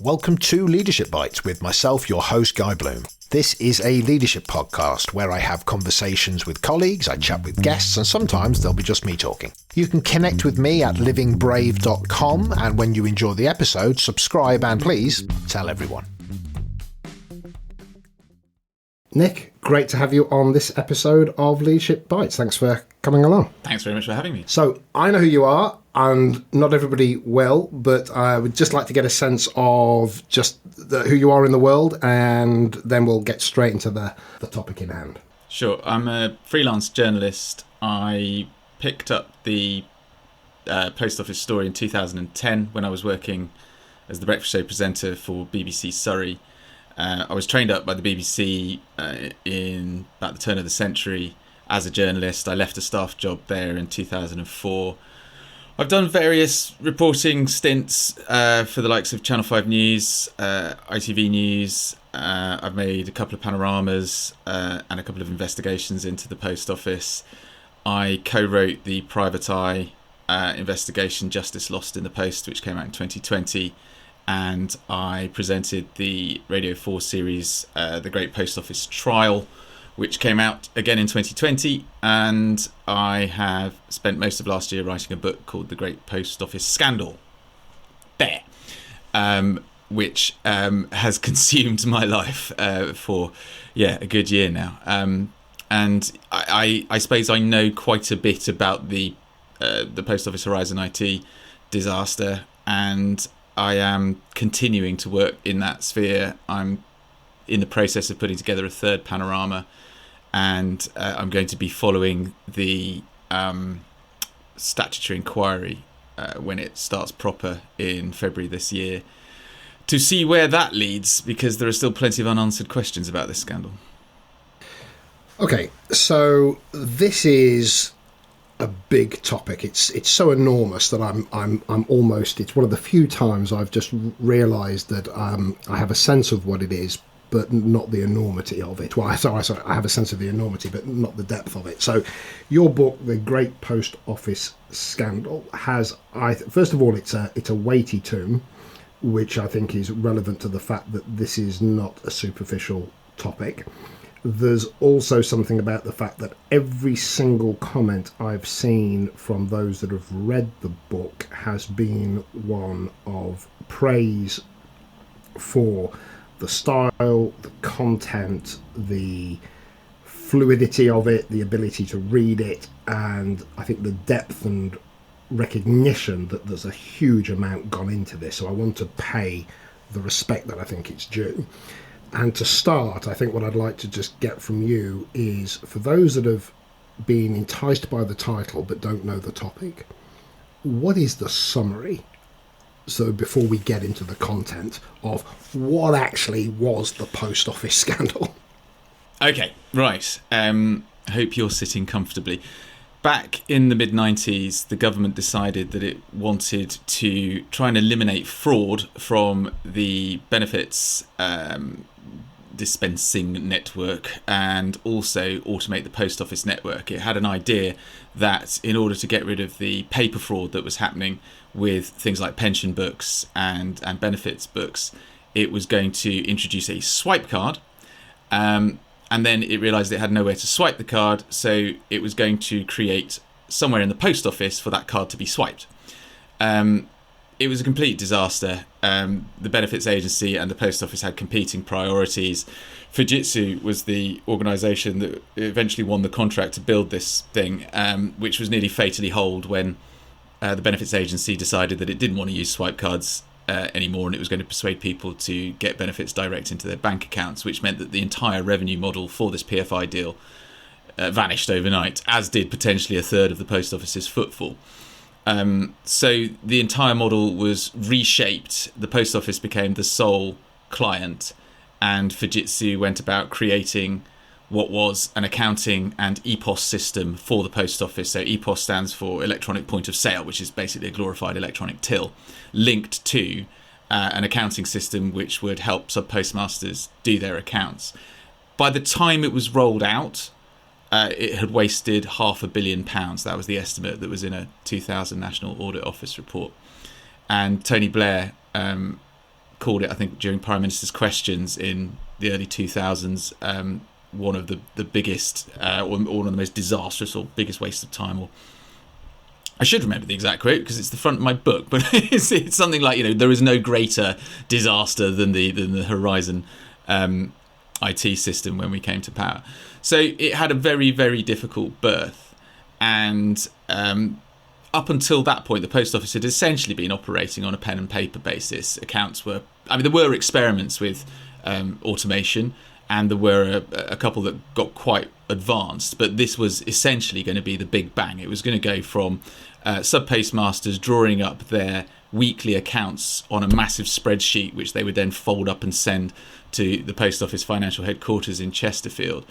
Welcome to Leadership Bites with myself, your host, Guy Bloom. This is a leadership podcast where I have conversations with colleagues, I chat with guests, and sometimes there'll be just me talking. You can connect with me at livingbrave.com, and when you enjoy the episode, subscribe and please tell everyone. Nick, great to have you on this episode of Leadership Bites. Thanks for coming along. Thanks very much for having me. So, I know who you are, and not everybody will, but I would just like to get a sense of just who you are in the world, and then we'll get straight into the topic in hand. Sure. I'm a freelance journalist. I picked up the Post Office story in 2010 when I was working as the breakfast show presenter for BBC Surrey. I was trained up by the BBC in about the turn of the century as a journalist. I left a staff job there in 2004. I've done various reporting stints for the likes of Channel 5 News, ITV News. I've made a couple of panoramas and a couple of investigations into the Post Office. I co-wrote the Private Eye investigation, Justice Lost in the Post, which came out in 2020. And I presented the Radio 4 series, The Great Post Office Trial, which came out again in 2020. And I have spent most of last year writing a book called The Great Post Office Scandal, which has consumed my life for a good year now. And I suppose I know quite a bit about the Post Office Horizon IT disaster, and I am continuing to work in that sphere. I'm in the process of putting together a third panorama, and I'm going to be following the statutory inquiry when it starts proper in February this year to see where that leads, because there are still plenty of unanswered questions about this scandal. Okay, so this is a big topic. It's so enormous that I'm almost, it's one of the few times I've just realised that I have a sense of what it is, but not the enormity of it. Well, sorry, I have a sense of the enormity, but not the depth of it. So your book, The Great Post Office Scandal, has, first of all, it's a weighty tome, which I think is relevant to the fact that this is not a superficial topic. There's also something about the fact that every single comment I've seen from those that have read the book has been one of praise for the style, the content, the fluidity of it, the ability to read it, and I think the depth and recognition that there's a huge amount gone into this. So I want to pay the respect that I think it's due. And to start, I think what I'd like to just get from you is, for those that have been enticed by the title but don't know the topic, what is the summary? So before we get into the content of what actually was the Post Office scandal. Okay, right. I hope you're sitting comfortably. Back in the mid-90s, the government decided that it wanted to try and eliminate fraud from the benefits dispensing network and also automate the post office network. It had an idea that in order to get rid of the paper fraud that was happening with things like pension books and benefits books, it was going to introduce a swipe card. And then it realised it had nowhere to swipe the card, so it was going to create somewhere in the post office for that card to be swiped. It was a complete disaster. The benefits agency and the post office had competing priorities. Fujitsu was the organisation that eventually won the contract to build this thing, which was nearly fatally holed when the benefits agency decided that it didn't want to use swipe cards anymore, and it was going to persuade people to get benefits direct into their bank accounts, which meant that the entire revenue model for this PFI deal vanished overnight, as did potentially a third of the post office's footfall. So the entire model was reshaped. The post office became the sole client, and Fujitsu went about creating what was an accounting and EPOS system for the post office. So EPOS stands for electronic point of sale, which is basically a glorified electronic till, linked to an accounting system which would help sub-postmasters do their accounts. By the time it was rolled out, it had wasted £500 million. That was the estimate that was in a 2000 National Audit Office report. And Tony Blair called it, I think, during Prime Minister's questions in the early 2000s, one of the biggest or one of the most disastrous or biggest wastes of time. Or I should remember the exact quote because it's the front of my book, but it's something like, there is no greater disaster than the Horizon IT system when we came to power. So it had a very, very difficult birth, and up until that point, the post office had essentially been operating on a pen and paper basis. Accounts were, there were experiments with automation, and there were a couple that got quite advanced, but this was essentially going to be the big bang. It was going to go from sub-postmasters drawing up their weekly accounts on a massive spreadsheet, which they would then fold up and send to the post office financial headquarters in Chesterfield,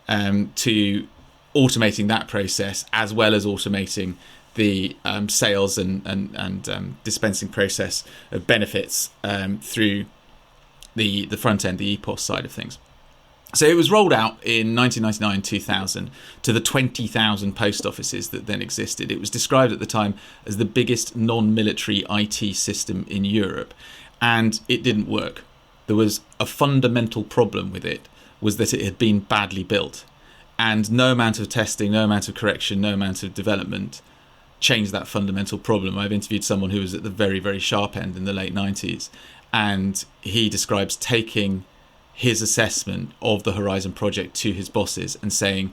to automating that process, as well as automating the sales and dispensing process of benefits through the front end, the EPOS side of things. So it was rolled out in 1999-2000 to the 20,000 post offices that then existed. It was described at the time as the biggest non-military IT system in Europe, and it didn't work. There was a fundamental problem with it, was that it had been badly built, and no amount of testing, no amount of correction, no amount of development changed that fundamental problem. I've interviewed someone who was at the very, very sharp end in the late 90s, and he describes taking his assessment of the Horizon project to his bosses and saying,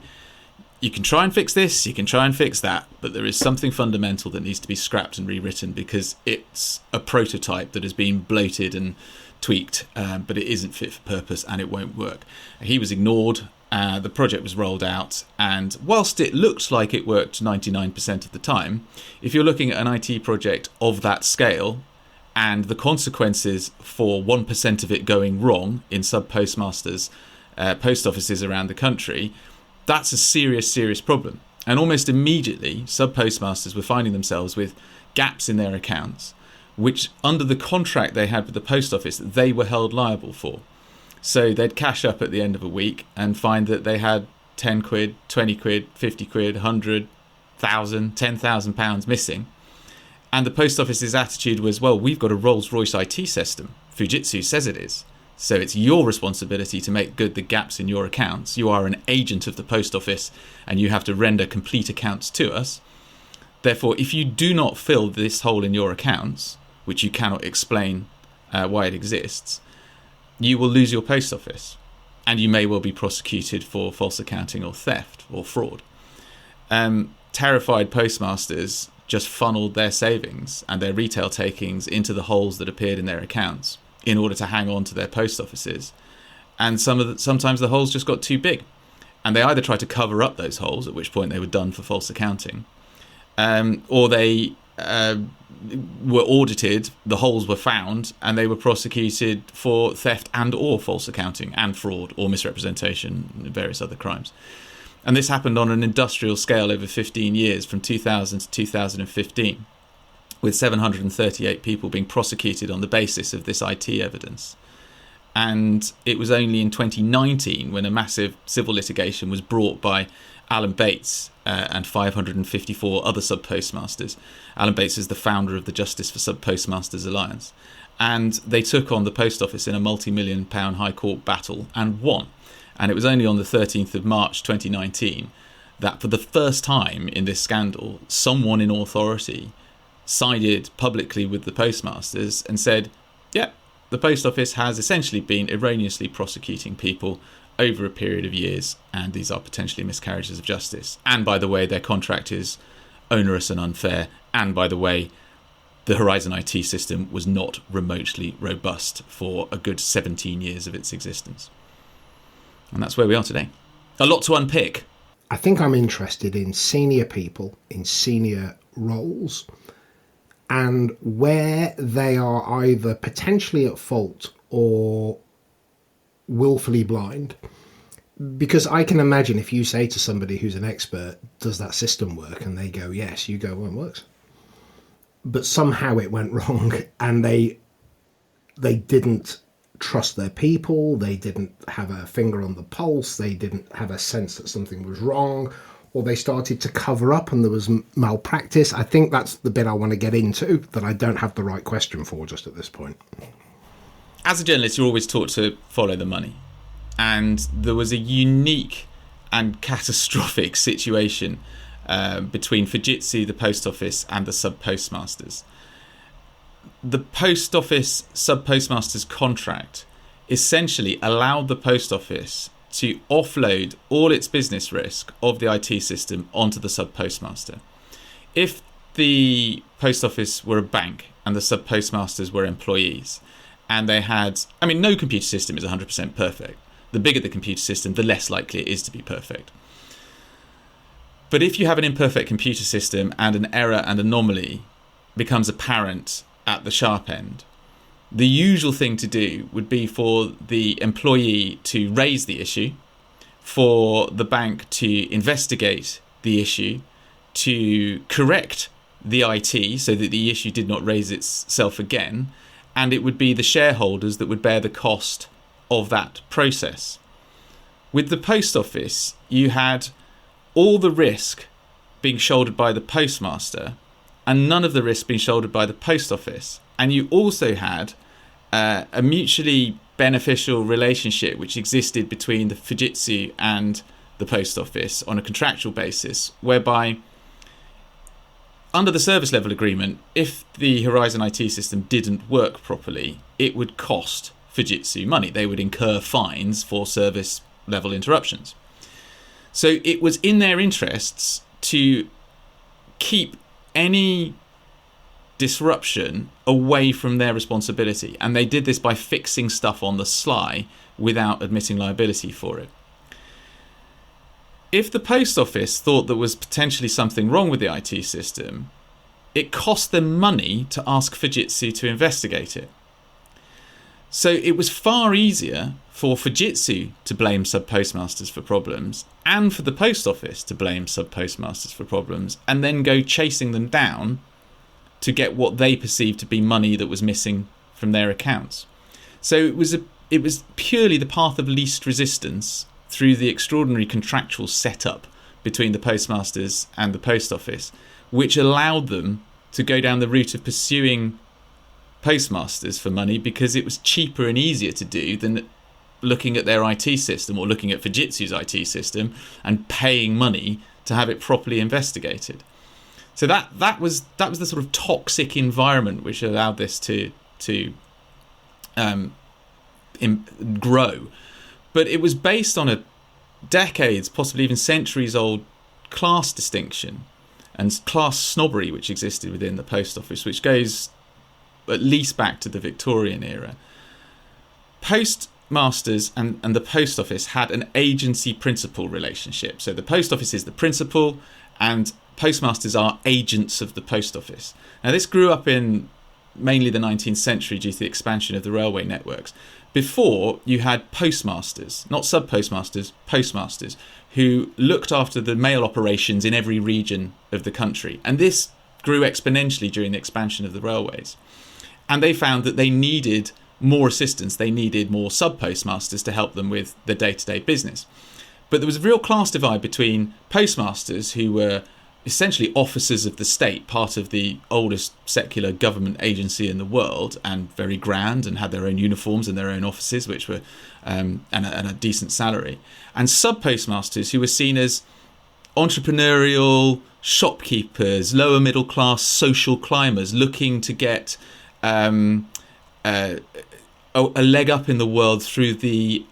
you can try and fix this, you can try and fix that, but there is something fundamental that needs to be scrapped and rewritten because it's a prototype that has been bloated and tweaked, but it isn't fit for purpose and it won't work. He was ignored. The project was rolled out, and whilst it looked like it worked 99% of the time, if you're looking at an IT project of that scale and the consequences for 1% of it going wrong in sub-postmasters, post offices around the country, that's a serious, serious problem. And almost immediately, sub-postmasters were finding themselves with gaps in their accounts, which under the contract they had with the post office, they were held liable for. So they'd cash up at the end of a week and find that they had 10 quid, 20 quid, 50 quid, 100, 1,000, 10,000 pounds missing. And the post office's attitude was, well, we've got a Rolls-Royce IT system. Fujitsu says it is. So it's your responsibility to make good the gaps in your accounts. You are an agent of the post office and you have to render complete accounts to us. Therefore, if you do not fill this hole in your accounts, which you cannot explain why it exists, you will lose your post office, and you may well be prosecuted for false accounting or theft or fraud. Terrified postmasters just funneled their savings and their retail takings into the holes that appeared in their accounts in order to hang on to their post offices. And sometimes the holes just got too big, and they either tried to cover up those holes, at which point they were done for false accounting, or they were audited, the holes were found, and they were prosecuted for theft and or false accounting and fraud or misrepresentation and various other crimes. And this happened on an industrial scale over 15 years, from 2000 to 2015, with 738 people being prosecuted on the basis of this IT evidence. And it was only in 2019 when a massive civil litigation was brought by Alan Bates and 554 other sub-postmasters. Alan Bates is the founder of the Justice for Sub-Postmasters Alliance. And they took on the post office in a multi-million pound High Court battle and won. And it was only on the 13th of March 2019 that for the first time in this scandal, someone in authority sided publicly with the postmasters and said, yeah, the post office has essentially been erroneously prosecuting people over a period of years, and these are potentially miscarriages of justice. And by the way, their contract is onerous and unfair. And by the way, the Horizon IT system was not remotely robust for a good 17 years of its existence. And that's where we are today. A lot to unpick. I think I'm interested in senior people in senior roles and where they are either potentially at fault or willfully blind. Because I can imagine if you say to somebody who's an expert, does that system work? And they go, yes, you go, well, it works. But somehow it went wrong, and they didn't trust their people, they didn't have a finger on the pulse, they didn't have a sense that something was wrong, or they started to cover up and there was malpractice. I think that's the bit I want to get into that I don't have the right question for just at this point. as a journalist, you're always taught to follow the money. And there was a unique and catastrophic situation between Fujitsu, the post office, and the sub-postmasters. The post office sub-postmasters contract essentially allowed the post office to offload all its business risk of the IT system onto the sub-postmaster. If the post office were a bank and the sub-postmasters were employees, and they had, I mean, no computer system is 100% perfect. The bigger the computer system, the less likely it is to be perfect. But if you have an imperfect computer system and an error and anomaly becomes apparent at the sharp end, the usual thing to do would be for the employee to raise the issue, for the bank to investigate the issue, to correct the IT so that the issue did not raise itself again, and it would be the shareholders that would bear the cost of that process. With the post office, you had all the risk being shouldered by the postmaster and none of the risk being shouldered by the post office. And you also had a mutually beneficial relationship which existed between the Fujitsu and the post office on a contractual basis, whereby under the service level agreement, if the Horizon IT system didn't work properly, it would cost Fujitsu money. They would incur fines for service level interruptions. So it was in their interests to keep any disruption away from their responsibility, and they did this by fixing stuff on the sly without admitting liability for it. If the post office thought there was potentially something wrong with the IT system, it cost them money to ask Fujitsu to investigate it. So it was far easier for Fujitsu to blame sub-postmasters for problems and for the post office to blame sub-postmasters for problems and then go chasing them down to get what they perceived to be money that was missing from their accounts. So it was purely the path of least resistance through the extraordinary contractual setup between the postmasters and the post office, which allowed them to go down the route of pursuing postmasters for money because it was cheaper and easier to do than looking at their IT system or looking at Fujitsu's IT system and paying money to have it properly investigated. So that was the sort of toxic environment which allowed this to grow. But it was based on a decades, possibly even centuries old class distinction and class snobbery which existed within the post office, which goes at least back to the Victorian era. Postmasters and the post office had an agency principal relationship. So the post office is the principal and postmasters are agents of the post office. Now this grew up in mainly the 19th century due to the expansion of the railway networks. Before, you had postmasters, not sub-postmasters, postmasters, who looked after the mail operations in every region of the country. And this grew exponentially during the expansion of the railways. And they found that they needed more assistance. They needed more sub-postmasters to help them with the day-to-day business. But there was a real class divide between postmasters, who were essentially officers of the state, part of the oldest secular government agency in the world, and very grand, and had their own uniforms and their own offices, which were and a decent salary, and sub-postmasters who were seen as entrepreneurial shopkeepers, lower middle class social climbers looking to get a leg up in the world through the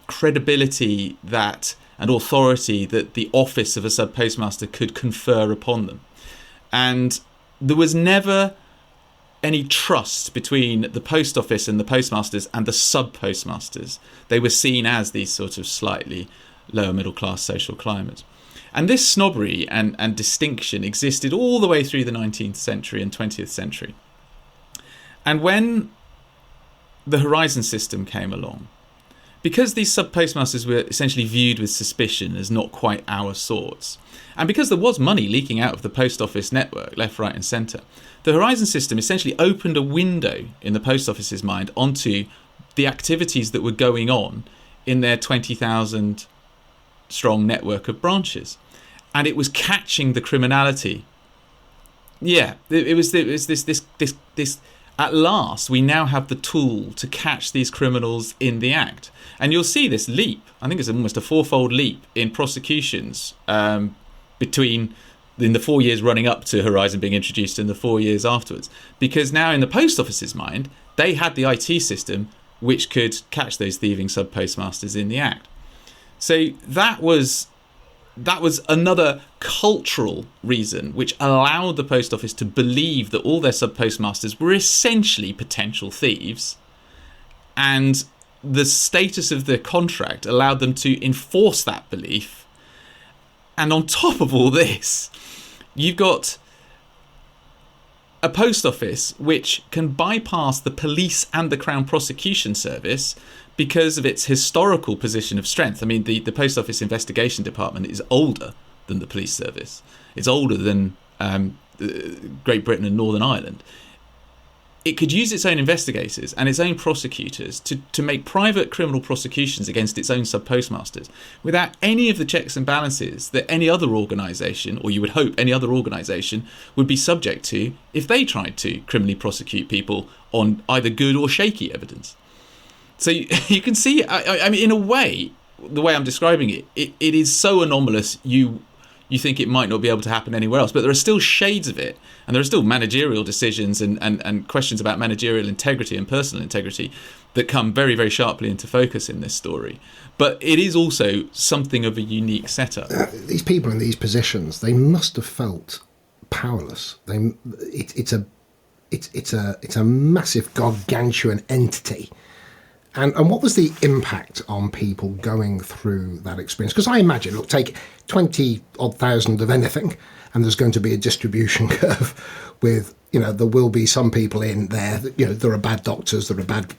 credibility that and authority that the office of a sub-postmaster could confer upon them. And there was never any trust between the post office and the postmasters and the sub-postmasters. They were seen as these sort of slightly lower middle class social climbers. And this snobbery and distinction existed all the way through the 19th century and 20th century. And when the Horizon system came along, because these sub-postmasters were essentially viewed with suspicion as not quite our sorts, and because there was money leaking out of the post office network, left, right and centre, the Horizon system essentially opened a window in the post office's mind onto the activities that were going on in their 20,000 strong network of branches. And it was catching the criminality. Yeah, it was this at last we now have the tool to catch these criminals in the act. And you'll see this leap, I think it's almost a fourfold leap in prosecutions between in the 4 years running up to Horizon being introduced and the 4 years afterwards. Because now in the Post Office's mind, they had the IT system which could catch those thieving sub-postmasters in the act. So that was another cultural reason which allowed the Post Office to believe that all their sub-postmasters were essentially potential thieves, and the status of the contract allowed them to enforce that belief. And on top of all this, you've got a Post Office which can bypass the police and the Crown Prosecution Service because of its historical position of strength. I mean, the Post Office Investigation Department is older than the police service. It's older than Great Britain and Northern Ireland. It could use its own investigators and its own prosecutors to make private criminal prosecutions against its own sub-postmasters without any of the checks and balances that any other organisation, or you would hope any other organisation, would be subject to if they tried to criminally prosecute people on either good or shaky evidence. So you can see, I mean, in a way, the way I'm describing it, it is so anomalous you think it might not be able to happen anywhere else, but there are still shades of it, and there are still managerial decisions and questions about managerial integrity and personal integrity that come very, very sharply into focus in this story. But it is also something of a unique setup. These people in these positions, they must have felt powerless. It's a massive gargantuan entity. And what was the impact on people going through that experience? Because I imagine, look, take 20-odd thousand of anything, and there's going to be a distribution curve with, there will be some people in there, there are bad doctors, there are bad...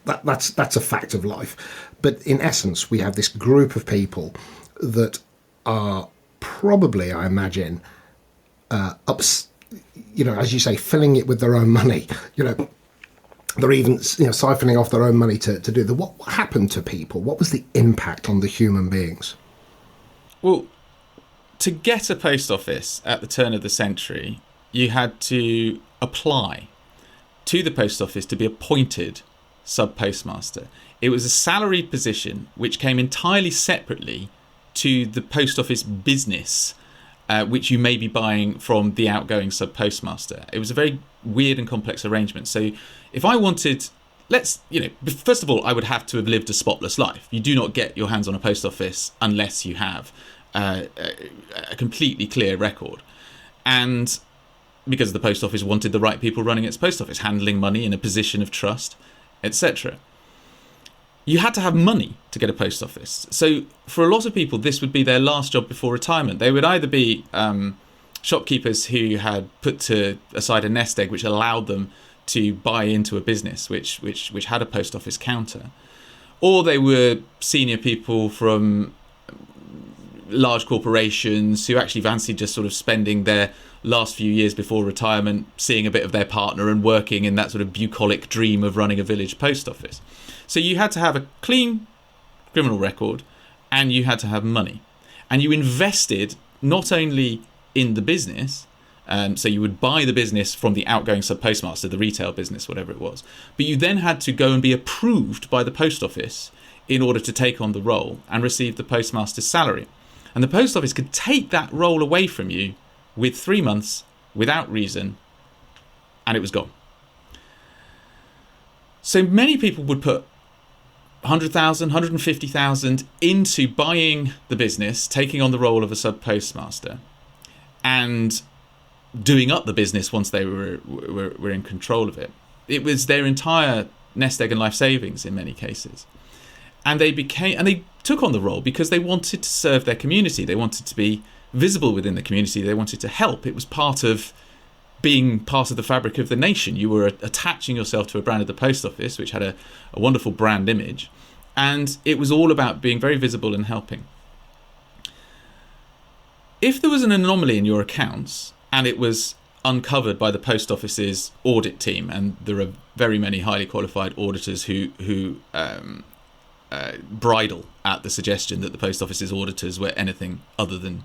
That's a fact of life. But in essence, we have this group of people that are probably, I imagine, as you say, filling it with their own money, They're even, siphoning off their own money to do that. What happened to people? What was the impact on the human beings? Well, to get a post office at the turn of the century, you had to apply to the post office to be appointed sub-postmaster. It was a salaried position which came entirely separately to the post office business, which you may be buying from the outgoing sub-postmaster. It was a very weird and complex arrangement. So if I wanted, first of all, I would have to have lived a spotless life. You do not get your hands on a post office unless you have a completely clear record. And because the post office wanted the right people running its post office, handling money in a position of trust, etc. You had to have money to get a post office. So for a lot of people, this would be their last job before retirement. They would either be shopkeepers who had put aside a nest egg which allowed them to buy into a business which had a post office counter, or they were senior people from large corporations who actually fancied just sort of spending their last few years before retirement seeing a bit of their partner and working in that sort of bucolic dream of running a village post office. So you had to have a clean criminal record, and you had to have money, and you invested not only in the business, so you would buy the business from the outgoing sub-postmaster, the retail business, whatever it was, but you then had to go and be approved by the post office in order to take on the role and receive the postmaster's salary. And the post office could take that role away from you with 3 months without reason, and it was gone. So many people would put 100,000, 150,000 into buying the business, taking on the role of a sub-postmaster, and doing up the business once they were in control of it. It was their entire nest egg and life savings in many cases. And they took on the role because they wanted to serve their community. They wanted to be visible within the community. They wanted to help. It was part of being part of the fabric of the nation. You were attaching yourself to a brand of the post office, which had a wonderful brand image. And it was all about being very visible and helping. If there was an anomaly in your accounts and it was uncovered by the post office's audit team, and there are very many highly qualified auditors who bridle at the suggestion that the post office's auditors were anything other than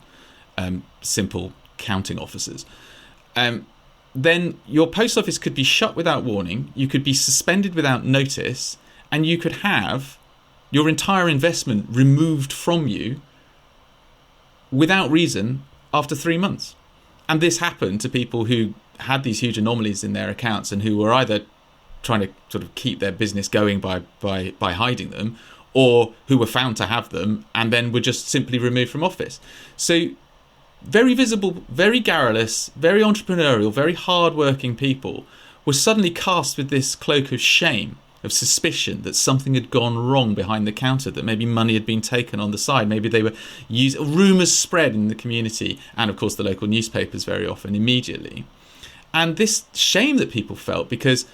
simple counting officers. then your post office could be shut without warning, you could be suspended without notice, and you could have your entire investment removed from you without reason after 3 months. And this happened to people who had these huge anomalies in their accounts and who were either trying to sort of keep their business going by hiding them, or who were found to have them and then were just simply removed from office. So very visible, very garrulous, very entrepreneurial, very hard-working people were suddenly cast with this cloak of shame, of suspicion that something had gone wrong behind the counter, that maybe money had been taken on the side, maybe they were used. Rumours spread in the community, and of course the local newspapers very often immediately. And this shame that people felt because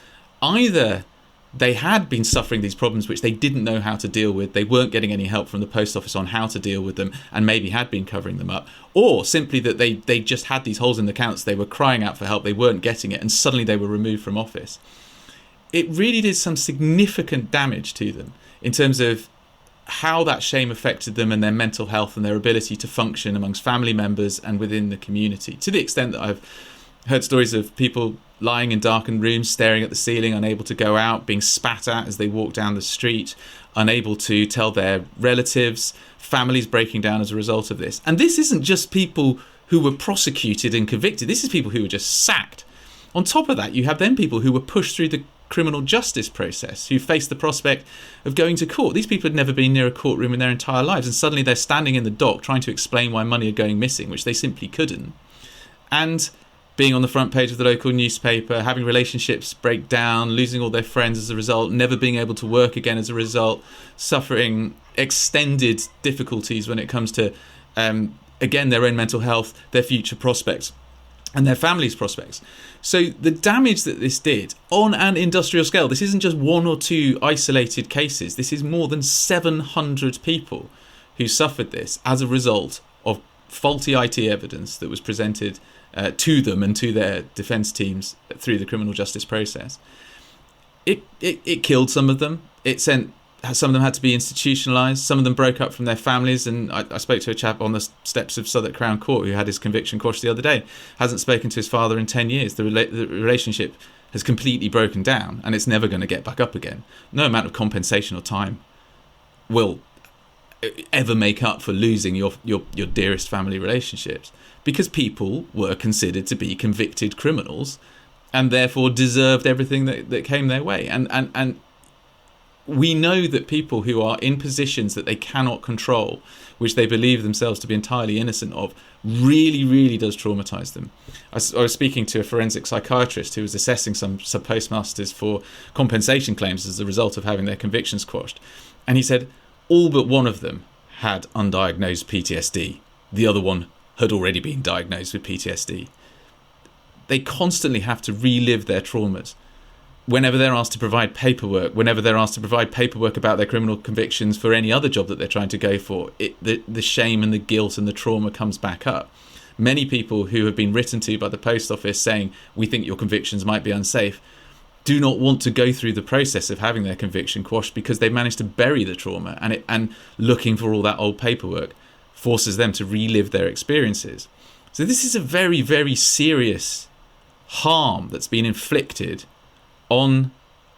either they had been suffering these problems which they didn't know how to deal with, they weren't getting any help from the post office on how to deal with them, and maybe had been covering them up, or simply that they just had these holes in the accounts, they were crying out for help, they weren't getting it, and suddenly they were removed from office. It really did some significant damage to them in terms of how that shame affected them and their mental health and their ability to function amongst family members and within the community, to the extent that I've heard stories of people lying in darkened rooms, staring at the ceiling, unable to go out, being spat at as they walk down the street, unable to tell their relatives, families breaking down as a result of this. And this isn't just people who were prosecuted and convicted, this is people who were just sacked. On top of that, you have then people who were pushed through the criminal justice process, who faced the prospect of going to court. These people had never been near a courtroom in their entire lives, and suddenly they're standing in the dock trying to explain why money are going missing, which they simply couldn't. And being on the front page of the local newspaper, having relationships break down, losing all their friends as a result, never being able to work again as a result, suffering extended difficulties when it comes to, again, their own mental health, their future prospects, and their families' prospects. So the damage that this did on an industrial scale, this isn't just one or two isolated cases, this is more than 700 people who suffered this as a result of faulty IT evidence that was presented to them and to their defence teams through the criminal justice process. It killed some of them. It sent some of them had to be institutionalised. Some of them broke up from their families. And I spoke to a chap on the steps of Southwark Crown Court who had his conviction quashed the other day. Hasn't spoken to his father in 10 years. The relationship has completely broken down, and it's never going to get back up again. No amount of compensation or time will ever make up for losing your dearest family relationships, because people were considered to be convicted criminals and therefore deserved everything that came their way. And we know that people who are in positions that they cannot control, which they believe themselves to be entirely innocent of, really, really does traumatise them. I was speaking to a forensic psychiatrist who was assessing some postmasters for compensation claims as a result of having their convictions quashed. And he said all but one of them had undiagnosed PTSD. The other one had already been diagnosed with PTSD. They constantly have to relive their traumas. Whenever they're asked to provide paperwork, whenever they're asked to provide paperwork about their criminal convictions for any other job that they're trying to go for, the shame and the guilt and the trauma comes back up. Many people who have been written to by the post office saying, we think your convictions might be unsafe, do not want to go through the process of having their conviction quashed because they've managed to bury the trauma, and looking for all that old paperwork forces them to relive their experiences. So this is a very, very serious harm that's been inflicted on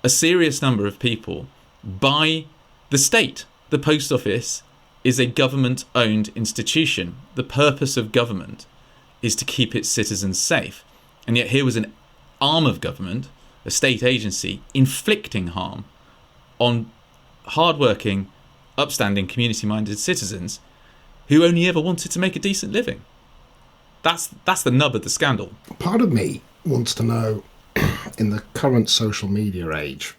a serious number of people by the state. The post office is a government-owned institution. The purpose of government is to keep its citizens safe. And yet here was an arm of government, a state agency, inflicting harm on hard-working, upstanding, community-minded citizens who only ever wanted to make a decent living. That's the nub of the scandal. Part of me wants to know, in the current social media age,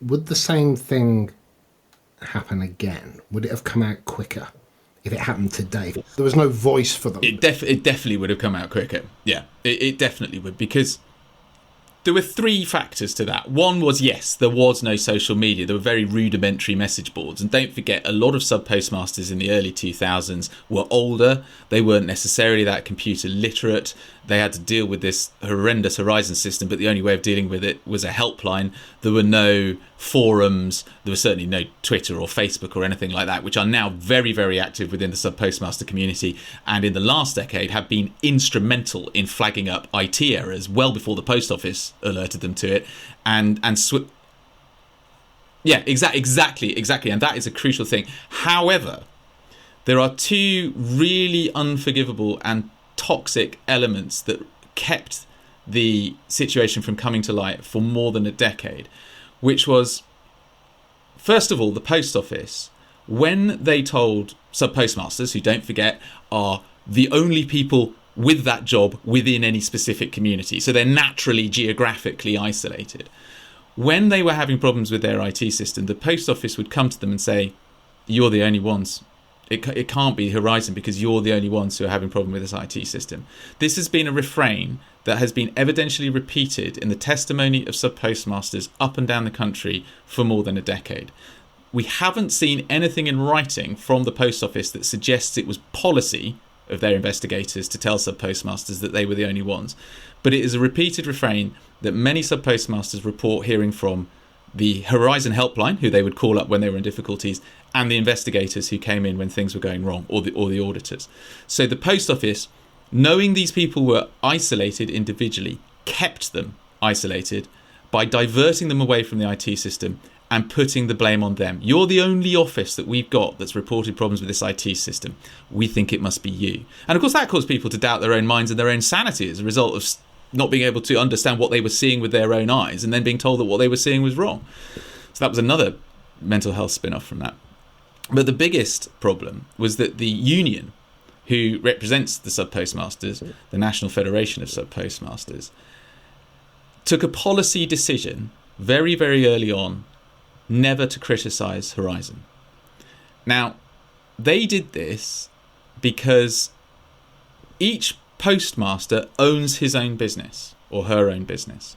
would the same thing happen again? Would it have come out quicker if it happened today? There was no voice for them. It definitely would have come out quicker. Yeah, it definitely would, because there were three factors to that. One was, yes, there was no social media. There were very rudimentary message boards. And don't forget, a lot of sub-postmasters in the early 2000s were older. They weren't necessarily that computer literate. they had to deal with this horrendous Horizon system, but the only way of dealing with it was a helpline. There were no forums, there was certainly no Twitter or Facebook or anything like that, which are now very, very active within the sub-postmaster community, and in the last decade have been instrumental in flagging up IT errors well before the post office alerted them to it. Exactly, and that is a crucial thing. However, there are two really unforgivable and toxic elements that kept the situation from coming to light for more than a decade, which was, first of all, the post office, when they told sub-postmasters, who, don't forget, are the only people with that job within any specific community, so they're naturally geographically isolated. When they were having problems with their IT system, the post office would come to them and say, you're the only ones. It can't be Horizon because you're the only ones who are having a problem with this IT system. This has been a refrain that has been evidentially repeated in the testimony of sub-postmasters up and down the country for more than a decade. We haven't seen anything in writing from the post office that suggests it was policy of their investigators to tell sub-postmasters that they were the only ones. But it is a repeated refrain that many sub-postmasters report hearing from the Horizon helpline, who they would call up when they were in difficulties, and the investigators who came in when things were going wrong, or the auditors. So the post office, knowing these people were isolated individually, kept them isolated by diverting them away from the IT system and putting the blame on them. You're the only office that we've got that's reported problems with this IT system. We think it must be you. And of course that caused people to doubt their own minds and their own sanity as a result of not being able to understand what they were seeing with their own eyes, and then being told that what they were seeing was wrong. So that was another mental health spin-off from that. But the biggest problem was that the union, who represents the sub-postmasters, the National Federation of Sub-Postmasters, took a policy decision very, very early on never to criticise Horizon. Now, they did this because each postmaster owns his own business or her own business.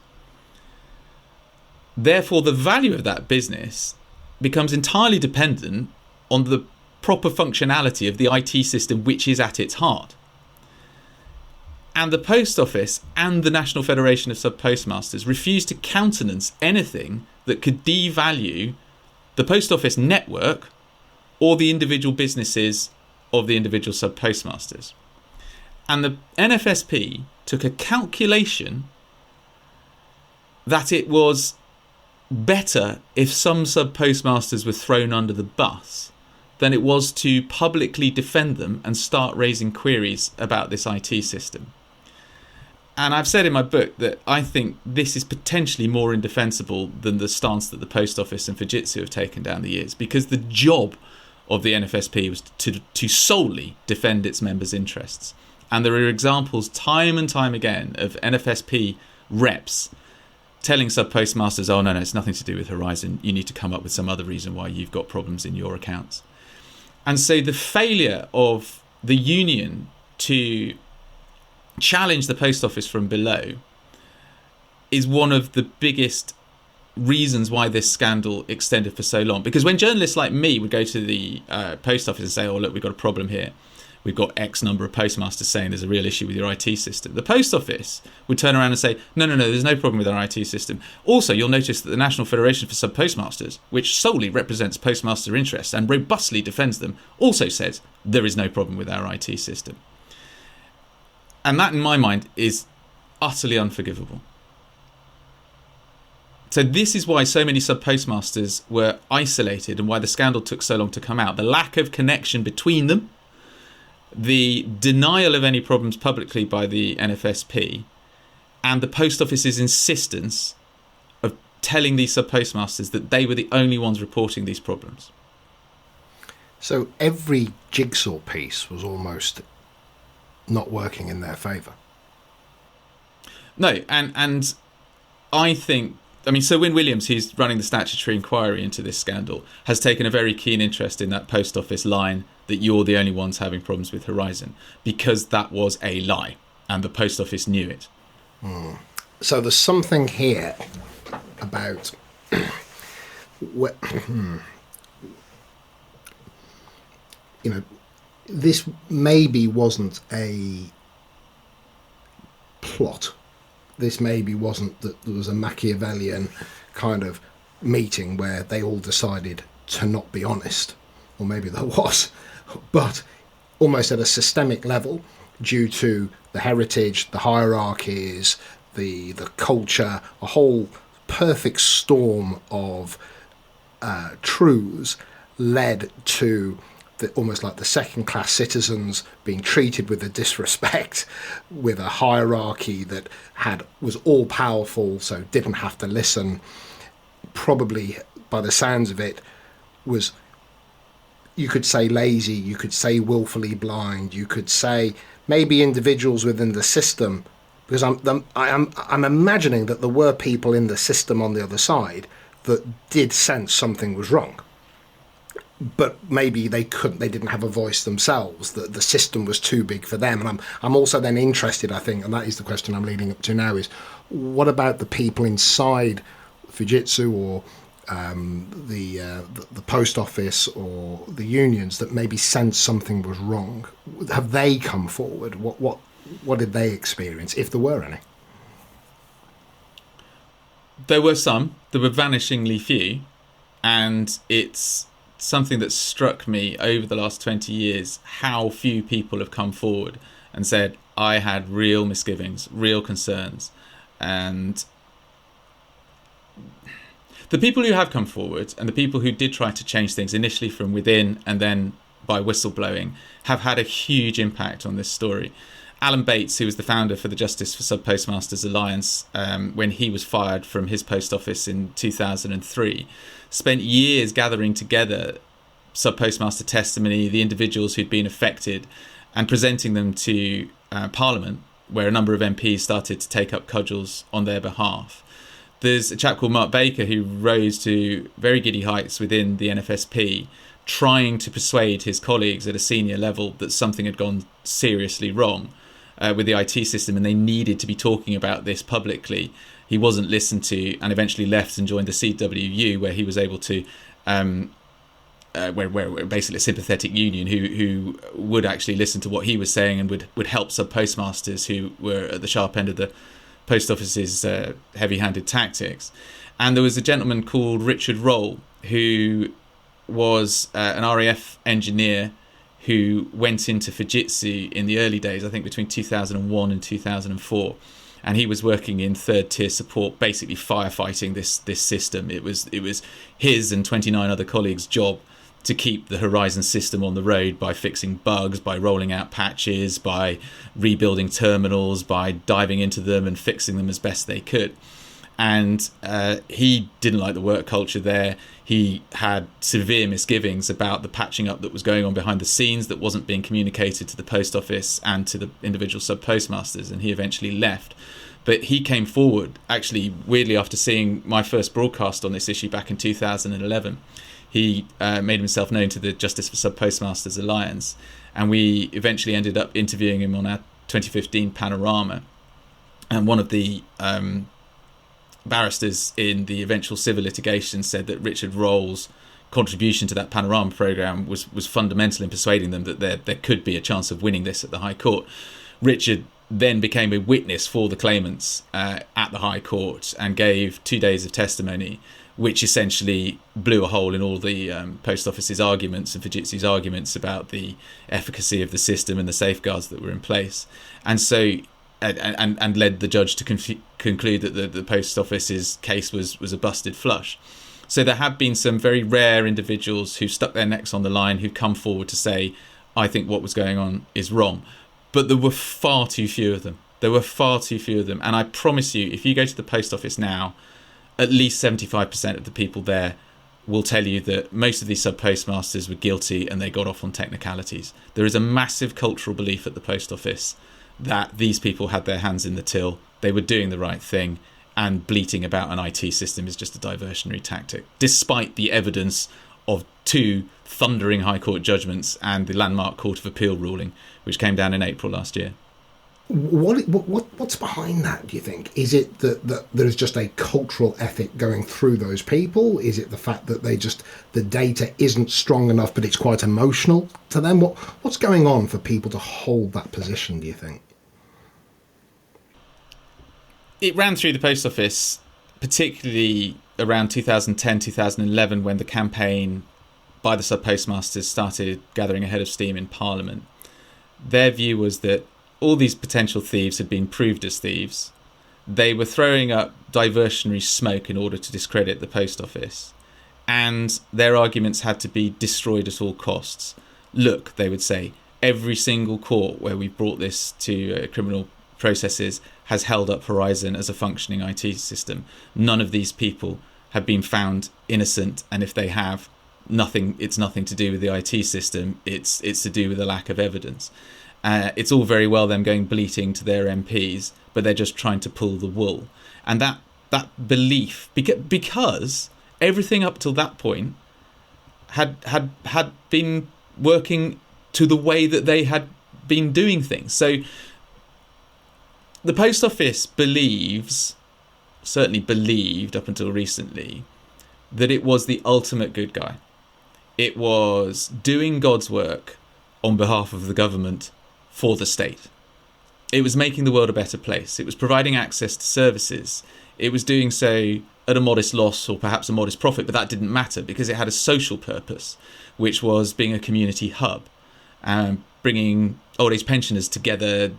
Therefore, the value of that business becomes entirely dependent on the proper functionality of the IT system which is at its heart. And the Post Office and the National Federation of Sub-Postmasters refused to countenance anything that could devalue the Post Office network or the individual businesses of the individual sub-postmasters. And the NFSP took a calculation that it was better if some sub-postmasters were thrown under the bus than it was to publicly defend them and start raising queries about this IT system. And I've said in my book that I think this is potentially more indefensible than the stance that the Post Office and Fujitsu have taken down the years, because the job of the NFSP was to solely defend its members' interests. And there are examples time and time again of NFSP reps telling sub-postmasters, oh, no, it's nothing to do with Horizon. You need to come up with some other reason why you've got problems in your accounts. And so the failure of the union to challenge the Post Office from below is one of the biggest reasons why this scandal extended for so long. Because when journalists like me would go to the Post Office and say, oh, look, we've got a problem here. We've got X number of postmasters saying there's a real issue with your IT system. The Post Office would turn around and say, no, there's no problem with our IT system. Also, you'll notice that the National Federation for Sub-Postmasters, which solely represents postmaster interests and robustly defends them, also says there is no problem with our IT system. And that, in my mind, is utterly unforgivable. So this is why so many sub-postmasters were isolated and why the scandal took so long to come out. The lack of connection between them, the denial of any problems publicly by the NFSP, and the Post Office's insistence of telling these sub-postmasters that they were the only ones reporting these problems. So every jigsaw piece was almost not working in their favour. No, and I think, Sir Wyn Williams, who's running the statutory inquiry into this scandal, has taken a very keen interest in that Post Office line that you're the only ones having problems with Horizon, because that was a lie, and the Post Office knew it. So there's something here about this maybe wasn't a plot. This maybe wasn't that there was a Machiavellian kind of meeting where they all decided to not be honest, or maybe there was, but almost at a systemic level, due to the heritage, the hierarchies, the culture, a whole perfect storm of truths led to almost like the second-class citizens being treated with a disrespect, with a hierarchy that was all-powerful, so didn't have to listen. Probably, by the sounds of it, was, you could say, lazy, you could say willfully blind, you could say maybe individuals within the system, because I'm imagining that there were people in the system on the other side that did sense something was wrong, but maybe they didn't have a voice themselves, that the system was too big for them. And I'm also then interested, I think, and that is the question I'm leading up to now, is what about the people inside Fujitsu or the post office or the unions that maybe sensed something was wrong? Have they come forward? What did they experience, if there were any? There were some. There were vanishingly few, and it's something that struck me over the last 20 years, how few people have come forward and said, I had real misgivings, real concerns. And the people who have come forward and the people who did try to change things initially from within and then by whistleblowing have had a huge impact on this story. Alan Bates, who was the founder for the Justice for Sub-Postmasters Alliance, when he was fired from his post office in 2003, spent years gathering together sub-postmaster testimony, the individuals who'd been affected, and presenting them to Parliament, where a number of MPs started to take up cudgels on their behalf. There's a chap called Mark Baker who rose to very giddy heights within the NFSP, trying to persuade his colleagues at a senior level that something had gone seriously wrong with the IT system, and they needed to be talking about this publicly. He wasn't listened to, and eventually left and joined the CWU, where he was able to, where basically a sympathetic union who would actually listen to what he was saying and would help sub-postmasters who were at the sharp end of the post office's heavy-handed tactics. And there was a gentleman called Richard Roll, who was an RAF engineer who went into Fujitsu in the early days, I think between 2001 and 2004. And he was working in third tier support, basically firefighting this system. It was his and 29 other colleagues' job to keep the Horizon system on the road by fixing bugs, by rolling out patches, by rebuilding terminals, by diving into them and fixing them as best they could. And he didn't like the work culture there. He had severe misgivings about the patching up that was going on behind the scenes that wasn't being communicated to the post office and to the individual sub-postmasters, and he eventually left. But he came forward, actually, weirdly, after seeing my first broadcast on this issue back in 2011. He made himself known to the Justice for Sub-Postmasters Alliance, and we eventually ended up interviewing him on our 2015 Panorama. And one of the barristers in the eventual civil litigation said that Richard Roll's contribution to that Panorama programme was fundamental in persuading them that there could be a chance of winning this at the High Court. Richard then became a witness for the claimants at the High Court and gave 2 days of testimony, which essentially blew a hole in all the post office's arguments and Fujitsu's arguments about the efficacy of the system and the safeguards that were in place. And so and led the judge to conclude that the post office's case was a busted flush. So there have been some very rare individuals who stuck their necks on the line, who've come forward to say, I think what was going on is wrong. But there were far too few of them. And I promise you, if you go to the post office now, at least 75% of the people there will tell you that most of these sub-postmasters were guilty and they got off on technicalities. There is a massive cultural belief at the post office that these people had their hands in the till, they were doing the right thing, and bleating about an IT system is just a diversionary tactic, despite the evidence of 2 thundering High Court judgments and the landmark Court of Appeal ruling, which came down in April last year. What's behind that, do you think? Is it that there's just a cultural ethic going through those people? Is it the fact that the data isn't strong enough, but it's quite emotional to them? What's going on for people to hold that position, do you think? it ran through the post office, particularly around 2010, 2011, when the campaign by the sub-postmasters started gathering a head of steam in Parliament. Their view was that all these potential thieves had been proved as thieves. They were throwing up diversionary smoke in order to discredit the post office, and their arguments had to be destroyed at all costs. Look, they would say, every single court where we've brought this to criminal processes has held up Horizon as a functioning IT system. None of these people have been found innocent, and if they have, it's nothing to do with the IT system. It's to do with the lack of evidence. It's all very well them going bleating to their MPs, but they're just trying to pull the wool. And that belief, because everything up till that point had been working to the way that they had been doing things. So the post office certainly believed up until recently, that it was the ultimate good guy. It was doing God's work on behalf of the government for the state. It was making the world a better place. It was providing access to services. It was doing so at a modest loss or perhaps a modest profit, but that didn't matter because it had a social purpose, which was being a community hub, bringing old age pensioners together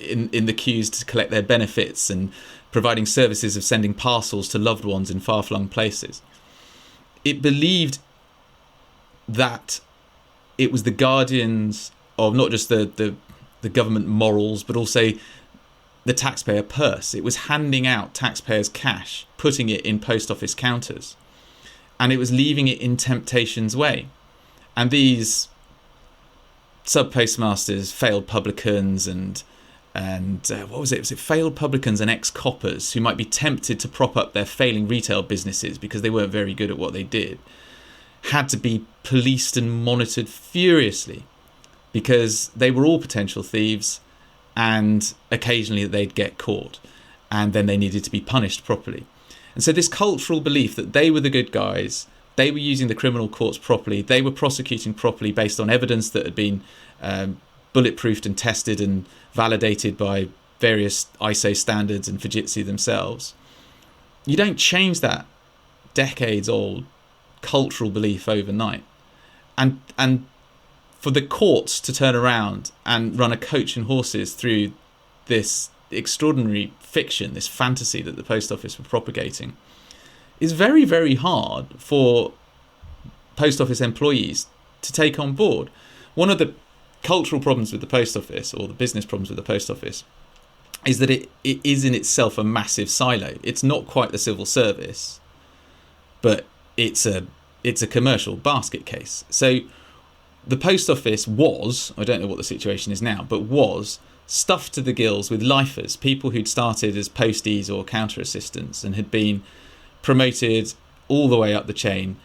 in the queues to collect their benefits and providing services of sending parcels to loved ones in far-flung places. It believed that it was the guardians of not just the government morals, but also the taxpayer purse. It was handing out taxpayers' cash, putting it in post office counters, and it was leaving it in temptation's way. And these sub-postmasters, failed publicans and what was it? Was it failed publicans and ex-coppers who might be tempted to prop up their failing retail businesses because they weren't very good at what they did, had to be policed and monitored furiously because they were all potential thieves, and occasionally they'd get caught and then they needed to be punished properly. And so this cultural belief that they were the good guys, they were using the criminal courts properly, they were prosecuting properly based on evidence that had been bulletproofed and tested and validated by various ISO standards and Fujitsu themselves. You don't change that decades-old cultural belief overnight. And for the courts to turn around and run a coach and horses through this extraordinary fiction, this fantasy that the post office were propagating, is very, very hard for post office employees to take on board. One of the cultural problems with the post office, or the business problems with the post office, is that it is in itself a massive silo. It's not quite the civil service, but it's a commercial basket case. So the post office was, I don't know what the situation is now, but was stuffed to the gills with lifers, people who'd started as posties or counter assistants and had been promoted all the way up the chain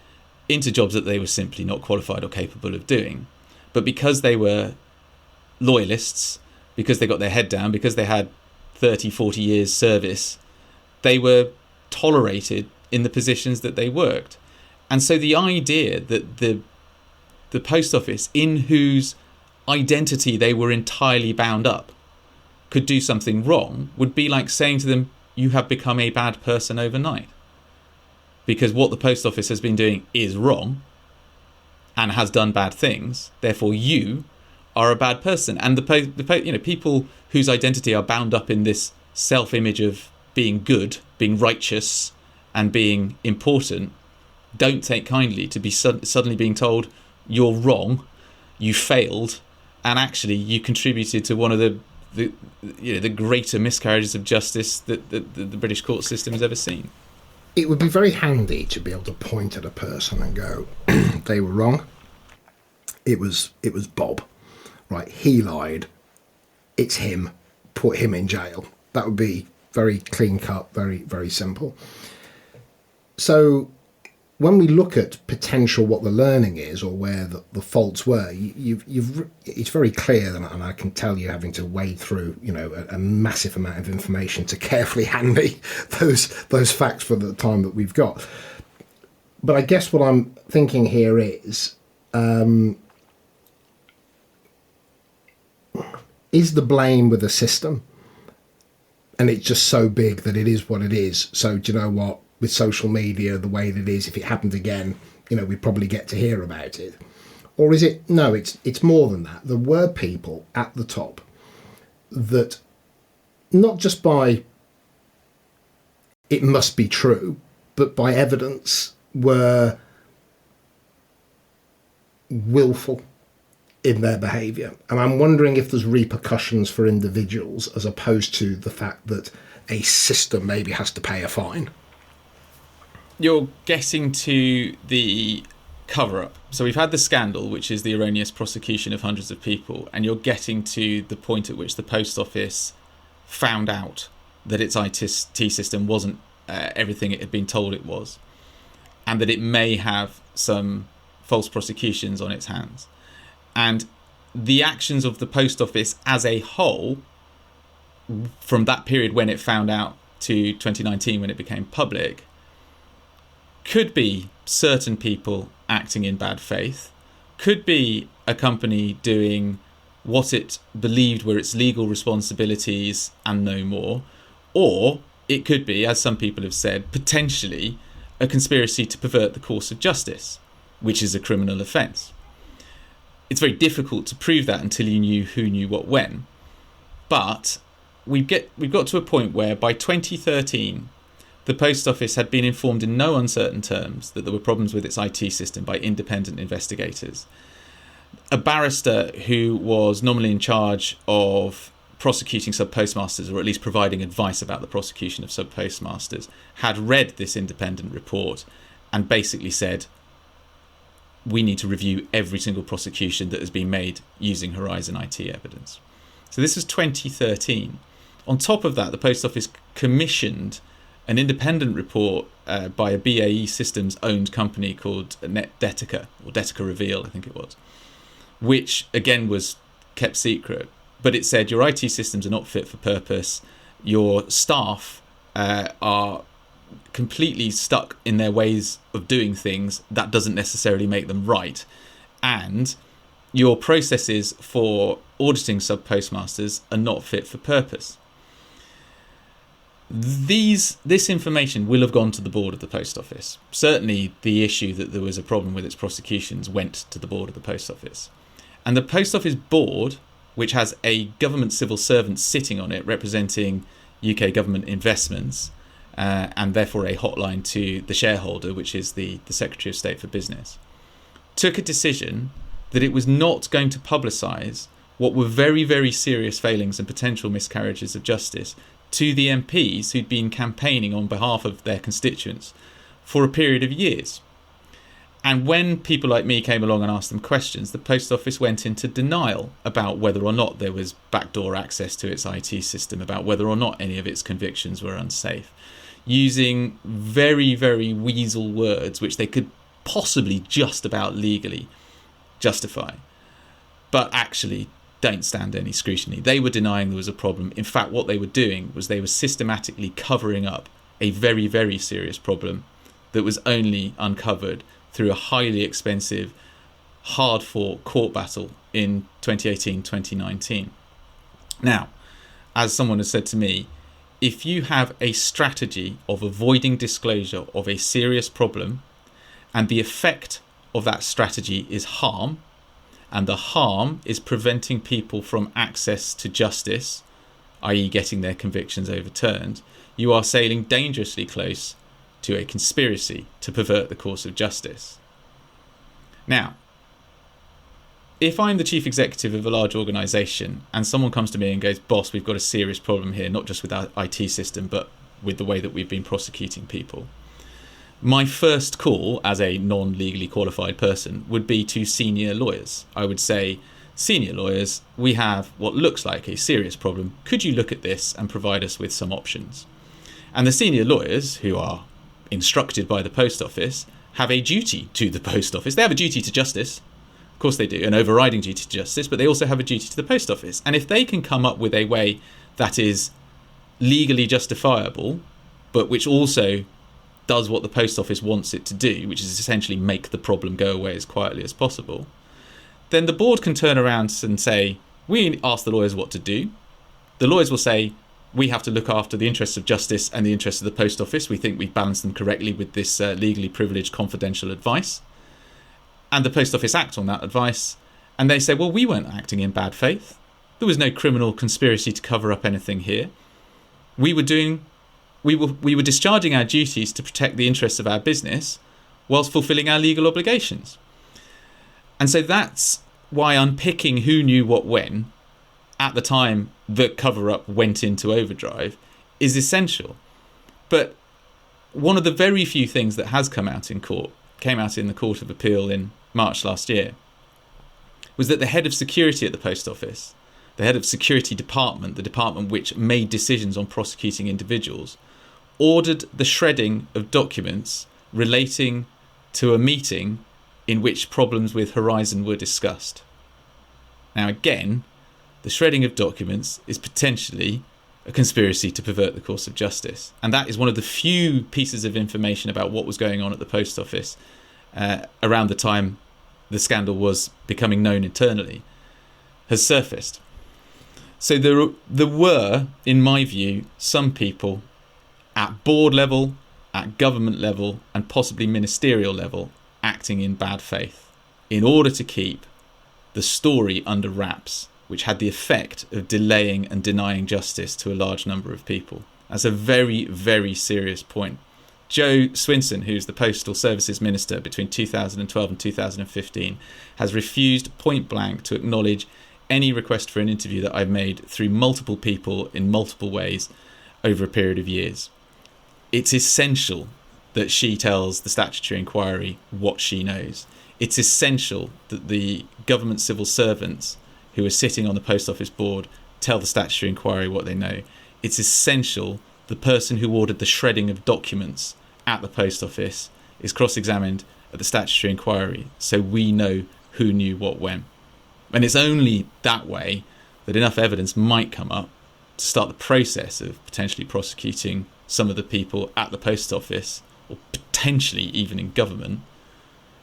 into jobs that they were simply not qualified or capable of doing. But because they were loyalists, because they got their head down, because they had 30, 40 years service, they were tolerated in the positions that they worked. And so the idea that the post office, in whose identity they were entirely bound up, could do something wrong would be like saying to them, you have become a bad person overnight. Because what the post office has been doing is wrong and has done bad things, therefore you are a bad person. And the people whose identity are bound up in this self-image of being good, being righteous, and being important, don't take kindly to be suddenly being told you're wrong, you failed, and actually you contributed to one of the greater miscarriages of justice that the British court system has ever seen. It would be very handy to be able to point at a person and go, they were wrong. It was Bob, right? He lied. It's him. Put him in jail. That would be very clean cut, very, very simple. So when we look at potential, what the learning is or where the faults were, it's very clear, and I can tell you, having to wade through a massive amount of information to carefully hand me those facts for the time that we've got. But I guess what I'm thinking here is the blame with the system? and it's just so big that it is what it is. So do you know what? With social media, the way that it is, if it happened again, we'd probably get to hear about it. Or is it? No, it's more than that. There were people at the top that, not just by it must be true, but by evidence, were willful in their behaviour. And I'm wondering if there's repercussions for individuals as opposed to the fact that a system maybe has to pay a fine. You're getting to the cover-up. So we've had the scandal, which is the erroneous prosecution of hundreds of people, and you're getting to the point at which the Post Office found out that its IT system wasn't everything it had been told it was, and that it may have some false prosecutions on its hands. And the actions of the Post Office as a whole, from that period when it found out to 2019 when it became public, could be certain people acting in bad faith, could be a company doing what it believed were its legal responsibilities and no more, or it could be, as some people have said, potentially a conspiracy to pervert the course of justice, which is a criminal offence. It's very difficult to prove that until you knew who knew what when. But we've got to a point where by 2013, the Post Office had been informed in no uncertain terms that there were problems with its IT system by independent investigators. A barrister who was normally in charge of prosecuting sub-postmasters, or at least providing advice about the prosecution of sub-postmasters, had read this independent report and basically said, we need to review every single prosecution that has been made using Horizon IT evidence. So this was 2013. On top of that, the Post Office commissioned an independent report by a BAE Systems owned company called Detica, or Detica Reveal, I think it was, which again was kept secret. But it said your IT systems are not fit for purpose, your staff are completely stuck in their ways of doing things, that doesn't necessarily make them right, and your processes for auditing sub-postmasters are not fit for purpose. This information will have gone to the board of the Post Office. Certainly the issue that there was a problem with its prosecutions went to the board of the Post Office. And the Post Office board, which has a government civil servant sitting on it representing UK government investments, and therefore a hotline to the shareholder, which is the Secretary of State for Business, took a decision that it was not going to publicise what were very, very serious failings and potential miscarriages of justice to the MPs who'd been campaigning on behalf of their constituents for a period of years. And when people like me came along and asked them questions, the Post Office went into denial about whether or not there was backdoor access to its IT system, about whether or not any of its convictions were unsafe, using very, very weasel words which they could possibly just about legally justify, but actually don't stand any scrutiny. They were denying there was a problem. In fact, what they were doing was they were systematically covering up a very, very serious problem that was only uncovered through a highly expensive, hard-fought court battle in 2018-2019. Now, as someone has said to me, if you have a strategy of avoiding disclosure of a serious problem, and the effect of that strategy is harm, and the harm is preventing people from access to justice, i.e. getting their convictions overturned, you are sailing dangerously close to a conspiracy to pervert the course of justice. Now, if I'm the chief executive of a large organisation and someone comes to me and goes, boss, we've got a serious problem here, not just with our IT system, but with the way that we've been prosecuting people, my first call as a non-legally qualified person would be to senior lawyers. I would say, senior lawyers, we have what looks like a serious problem. Could you look at this and provide us with some options? And the senior lawyers, who are instructed by the Post Office, have a duty to the Post Office. They have a duty to justice. Of course they do, an overriding duty to justice, but they also have a duty to the Post Office. And if they can come up with a way that is legally justifiable, but which also does what the Post Office wants it to do, which is essentially make the problem go away as quietly as possible, then the board can turn around and say, we ask the lawyers what to do. The lawyers will say, we have to look after the interests of justice and the interests of the post office. We think we've balanced them correctly with this legally privileged confidential advice. And the post office act on that advice, and they say, well, we weren't acting in bad faith. There was no criminal conspiracy to cover up anything here. We were discharging our duties to protect the interests of our business whilst fulfilling our legal obligations. And so that's why unpicking who knew what when at the time the cover-up went into overdrive is essential. But one of the very few things that has come out in the Court of Appeal in March last year, was that the head of security at the post office, the head of security department, the department which made decisions on prosecuting individuals, ordered the shredding of documents relating to a meeting in which problems with Horizon were discussed. Now again, the shredding of documents is potentially a conspiracy to pervert the course of justice. And that is one of the few pieces of information about what was going on at the post office around the time the scandal was becoming known internally, has surfaced. So there were, in my view, some people at board level, at government level, and possibly ministerial level acting in bad faith in order to keep the story under wraps, which had the effect of delaying and denying justice to a large number of people. That's a very, very serious point. Joe Swinson, who's the Postal Services Minister between 2012 and 2015, has refused point blank to acknowledge any request for an interview that I've made through multiple people in multiple ways over a period of years. It's essential that she tells the statutory inquiry what she knows. It's essential that the government civil servants who are sitting on the Post Office board tell the statutory inquiry what they know. It's essential the person who ordered the shredding of documents at the Post Office is cross-examined at the statutory inquiry, so we know who knew what when. And it's only that way that enough evidence might come up to start the process of potentially prosecuting some of the people at the Post Office, or potentially even in government,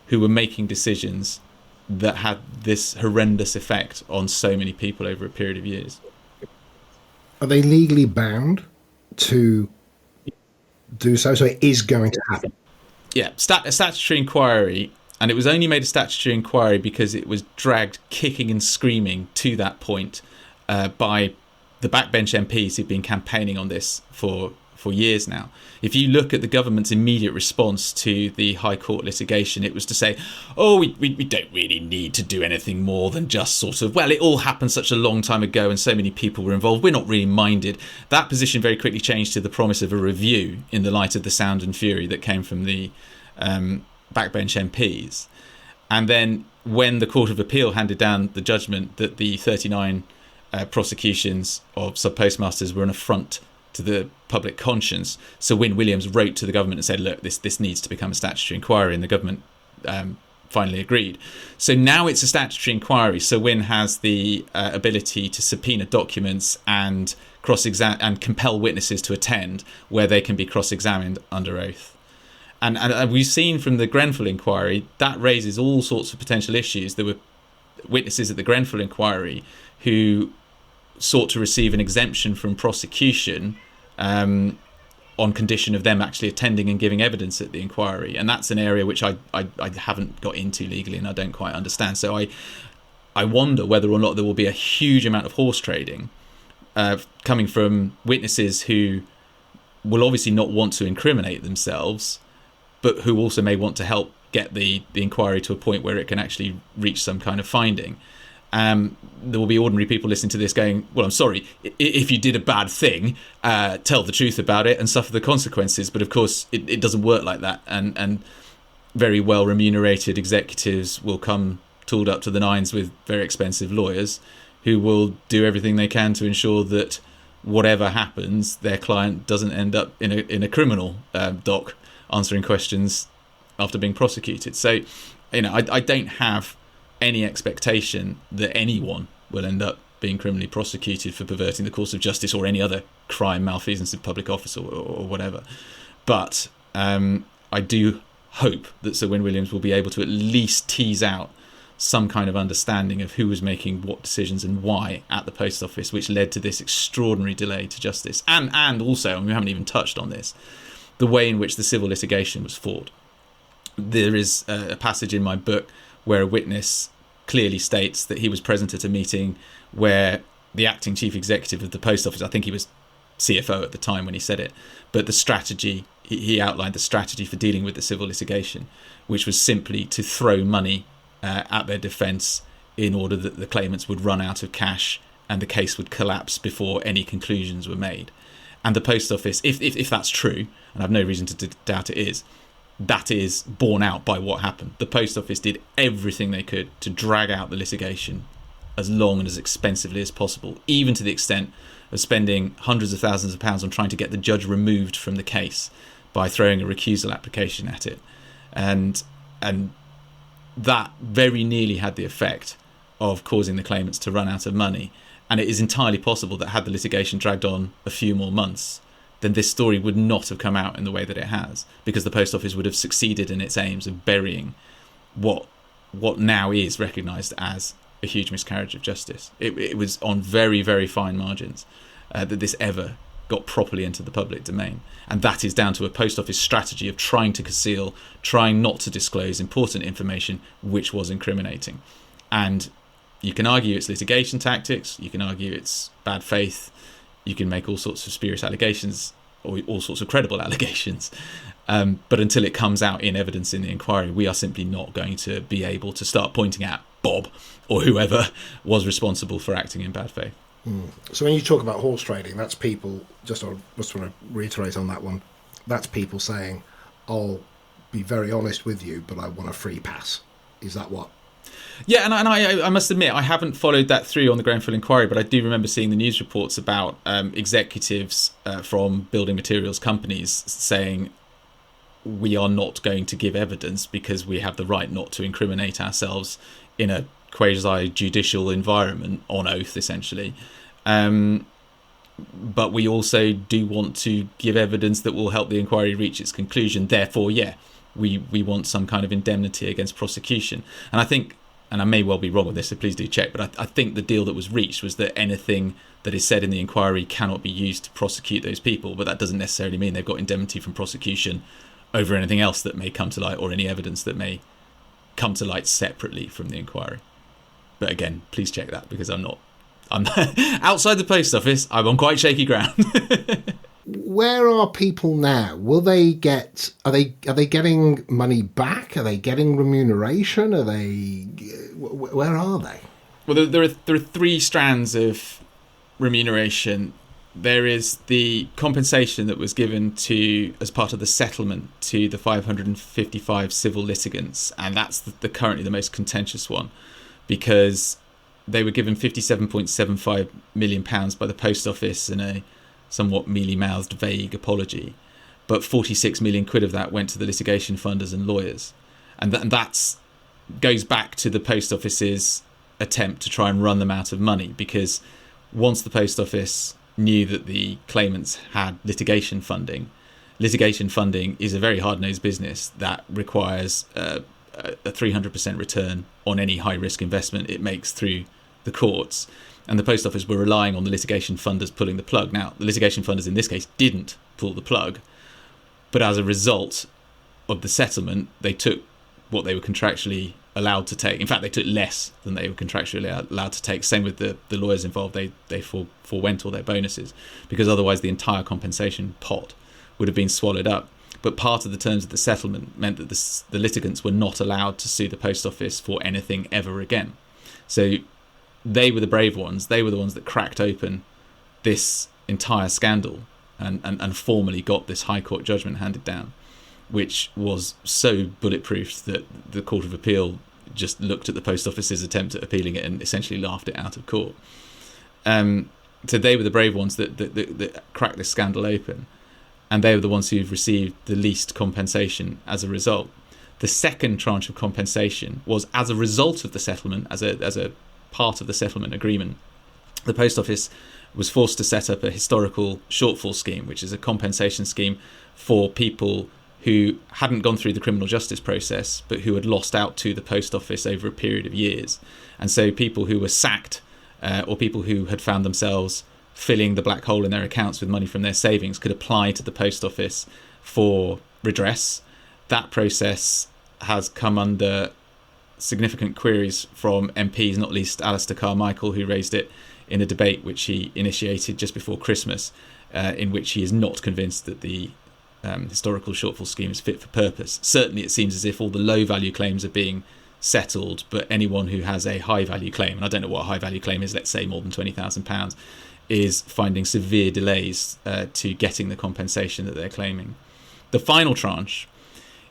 who were making decisions that had this horrendous effect on so many people over a period of years. Are they legally bound to do so? So it is going to happen. Yeah, a statutory inquiry, and it was only made a statutory inquiry because it was dragged kicking and screaming to that point by the backbench MPs who've been campaigning on this for years now. If you look at the government's immediate response to the High Court litigation, it was to say, oh, we don't really need to do anything more than just sort of, well, it all happened such a long time ago and so many people were involved, we're not really minded. That position very quickly changed to the promise of a review in the light of the sound and fury that came from the backbench MPs. And then when the Court of Appeal handed down the judgment that the 39 prosecutions of sub-postmasters were an affront to the public conscience, Sir Wyn Williams wrote to the government and said, look, this needs to become a statutory inquiry, and the government finally agreed. So now it's a statutory inquiry. Sir Wyn has the ability to subpoena documents and cross-examine and compel witnesses to attend where they can be cross-examined under oath. And we've seen from the Grenfell inquiry that raises all sorts of potential issues. There were witnesses at the Grenfell inquiry who sought to receive an exemption from prosecution on condition of them actually attending and giving evidence at the inquiry. And that's an area which I haven't got into legally and I don't quite understand. So I wonder whether or not there will be a huge amount of horse trading coming from witnesses who will obviously not want to incriminate themselves, but who also may want to help get the inquiry to a point where it can actually reach some kind of finding. There will be ordinary people listening to this going, well, I'm sorry, if you did a bad thing, tell the truth about it and suffer the consequences. But of course, it doesn't work like that. And very well remunerated executives will come tooled up to the nines with very expensive lawyers who will do everything they can to ensure that whatever happens, their client doesn't end up in a criminal dock answering questions after being prosecuted. So, I don't have any expectation that anyone will end up being criminally prosecuted for perverting the course of justice or any other crime, malfeasance of public office or whatever. But I do hope that Sir Wyn Williams will be able to at least tease out some kind of understanding of who was making what decisions and why at the post office, which led to this extraordinary delay to justice. And also, and we haven't even touched on this, the way in which the civil litigation was fought. There is a passage in my book where a witness clearly states that he was present at a meeting where the acting chief executive of the post office, I think he was CFO at the time when he said it, but the strategy, he outlined the strategy for dealing with the civil litigation, which was simply to throw money at their defence in order that the claimants would run out of cash and the case would collapse before any conclusions were made. And the post office, if that's true, and I've no reason to doubt it is, that is borne out by what happened. The post office did everything they could to drag out the litigation as long and as expensively as possible, even to the extent of spending hundreds of thousands of pounds on trying to get the judge removed from the case by throwing a recusal application at it. And that very nearly had the effect of causing the claimants to run out of money. And it is entirely possible that had the litigation dragged on a few more months, then this story would not have come out in the way that it has, because the post office would have succeeded in its aims of burying what now is recognised as a huge miscarriage of justice. It was on very, very fine margins that this ever got properly into the public domain. And that is down to a post office strategy of trying to conceal, trying not to disclose important information which was incriminating. And you can argue it's litigation tactics, you can argue it's bad faith, you can make all sorts of spurious allegations or all sorts of credible allegations. But until it comes out in evidence in the inquiry, we are simply not going to be able to start pointing at Bob or whoever was responsible for acting in bad faith. So when you talk about horse trading, that's people, just want to reiterate on that one, that's people saying, I'll be very honest with you, but I want a free pass. Is that what? Yeah, and I must admit, I haven't followed that through on the Grenfell inquiry, but I do remember seeing the news reports about executives from building materials companies saying, we are not going to give evidence because we have the right not to incriminate ourselves in a quasi-judicial environment, on oath, essentially. But we also do want to give evidence that will help the inquiry reach its conclusion. Therefore, yeah, we want some kind of indemnity against prosecution. And I think, and I may well be wrong with this, so please do check, but I think the deal that was reached was that anything that is said in the inquiry cannot be used to prosecute those people, but that doesn't necessarily mean they've got indemnity from prosecution over anything else that may come to light or any evidence that may come to light separately from the inquiry. But again, please check that, because I'm outside the post office, I'm on quite shaky ground. Where are people now? Will they get? Are they getting money back? Are they getting remuneration? Are they? Where are they? Well, there are three strands of remuneration. There is the compensation that was given to as part of the settlement to the 555 civil litigants, and that's currently the most contentious one, because they were given £57.75 million by the post office in a somewhat mealy-mouthed, vague apology, but 46 million quid of that went to the litigation funders and lawyers, and that goes back to the post office's attempt to try and run them out of money, because once the post office knew that the claimants had litigation funding is a very hard-nosed business that requires a 300% return on any high-risk investment it makes through the courts. And the post office were relying on the litigation funders pulling the plug. Now, the litigation funders in this case didn't pull the plug, but as a result of the settlement, they took what they were contractually allowed to take. In fact, they took less than they were contractually allowed to take. Same with the lawyers involved. They forewent all their bonuses, because otherwise the entire compensation pot would have been swallowed up. But part of the terms of the settlement meant that the litigants were not allowed to sue the post office for anything ever again. So they were the brave ones. They were the ones that cracked open this entire scandal and formally got this High Court judgment handed down, which was so bulletproof that the Court of Appeal just looked at the post office's attempt at appealing it and essentially laughed it out of court. So they were the brave ones that cracked this scandal open, and they were the ones who've received the least compensation as a result. The second tranche of compensation was as a result of the settlement, as a part of the settlement agreement. The post office was forced to set up a historical shortfall scheme, which is a compensation scheme for people who hadn't gone through the criminal justice process, but who had lost out to the post office over a period of years. And so people who were sacked or people who had found themselves filling the black hole in their accounts with money from their savings could apply to the post office for redress. That process has come under significant queries from MPs, not least Alistair Carmichael, who raised it in a debate which he initiated just before Christmas, in which he is not convinced that the historical shortfall scheme is fit for purpose. Certainly it seems as if all the low value claims are being settled, but anyone who has a high value claim, and I don't know what a high value claim is, let's say more than £20,000, is finding severe delays to getting the compensation that they're claiming. The final tranche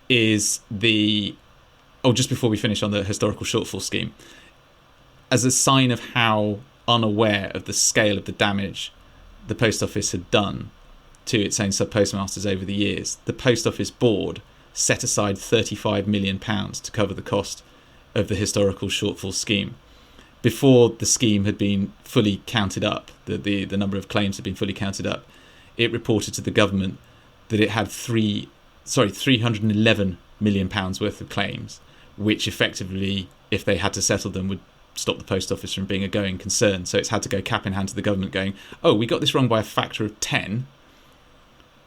is just before we finish on the historical shortfall scheme, as a sign of how unaware of the scale of the damage the post office had done to its own sub-postmasters over the years, the Post Office Board set aside £35 million to cover the cost of the historical shortfall scheme. Before the scheme had been fully counted up, the number of claims had been fully counted up, it reported to the government that it had £311 million worth of claims, which effectively, if they had to settle them, would stop the post office from being a going concern. So it's had to go cap in hand to the government going, oh, we got this wrong by a factor of 10.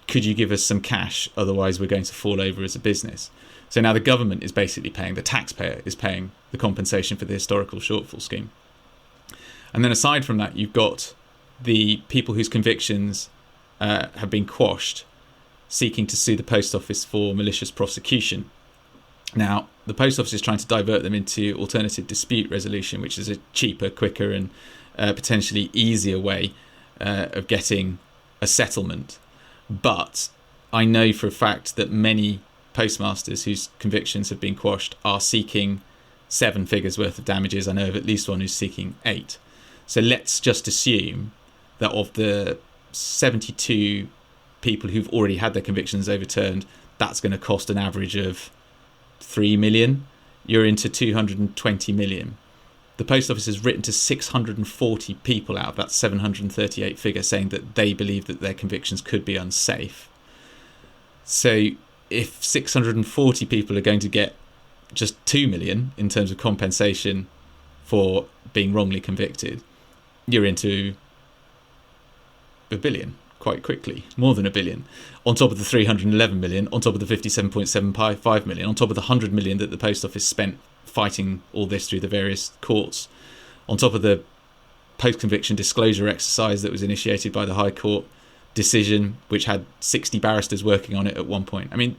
Could you give us some cash? Otherwise, we're going to fall over as a business. So now the government is basically paying, the taxpayer is paying the compensation for the historical shortfall scheme. And then aside from that, you've got the people whose convictions have been quashed, seeking to sue the post office for malicious prosecution. Now, the post office is trying to divert them into alternative dispute resolution, which is a cheaper, quicker and potentially easier way of getting a settlement. But I know for a fact that many postmasters whose convictions have been quashed are seeking 7 figures worth of damages. I know of at least one who's seeking 8. So let's just assume that of the 72 people who've already had their convictions overturned, that's going to cost an average of 3 million. You're into 220 million. The post office has written to 640 people out of that 738 figure saying that they believe that their convictions could be unsafe. So if 640 people are going to get just 2 million in terms of compensation for being wrongly convicted, you're into $1 billion quite quickly, more than $1 billion, on top of the 311 million, on top of the 57.75 million, on top of the 100 million that the post office spent fighting all this through the various courts, on top of the post-conviction disclosure exercise that was initiated by the High Court decision, which had 60 barristers working on it at one point. I mean,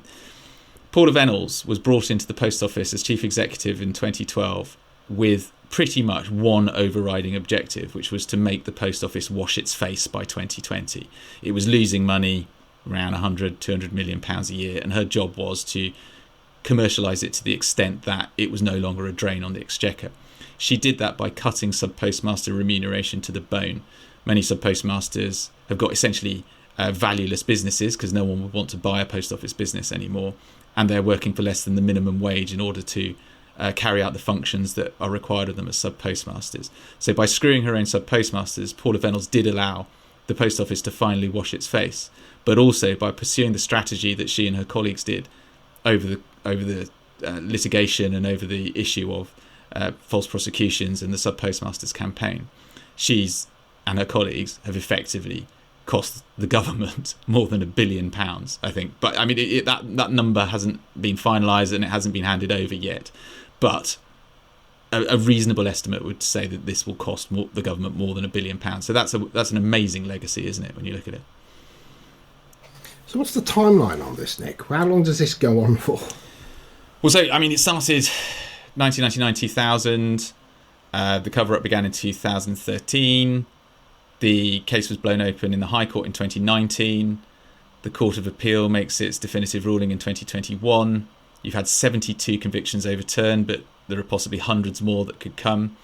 Paula Venables was brought into the post office as chief executive in 2012 with pretty much one overriding objective, which was to make the post office wash its face by 2020. It was losing money, around 100-200 million pounds a year, and her job was to commercialise it to the extent that it was no longer a drain on the exchequer. She did that by cutting sub-postmaster remuneration to the bone. Many sub-postmasters have got essentially valueless businesses because no one would want to buy a post office business anymore, and they're working for less than the minimum wage in order to carry out the functions that are required of them as sub-postmasters. So by screwing her own sub-postmasters, Paula Venables did allow the post office to finally wash its face, but also by pursuing the strategy that she and her colleagues did over the litigation and over the issue of false prosecutions and the sub-postmasters campaign. She's and her colleagues have effectively cost the government more than £1 billion, I think. But I mean, that number hasn't been finalised and it hasn't been handed over yet. But a reasonable estimate would say that this will cost the government more than £1 billion. So that's an amazing legacy, isn't it, when you look at it? So what's the timeline on this, Nick? How long does this go on for? Well, so, I mean, it started 1999, 2000. The cover-up began in 2013. The case was blown open in the High Court in 2019. The Court of Appeal makes its definitive ruling in 2021. You've had 72 convictions overturned, but there are possibly hundreds more that could come.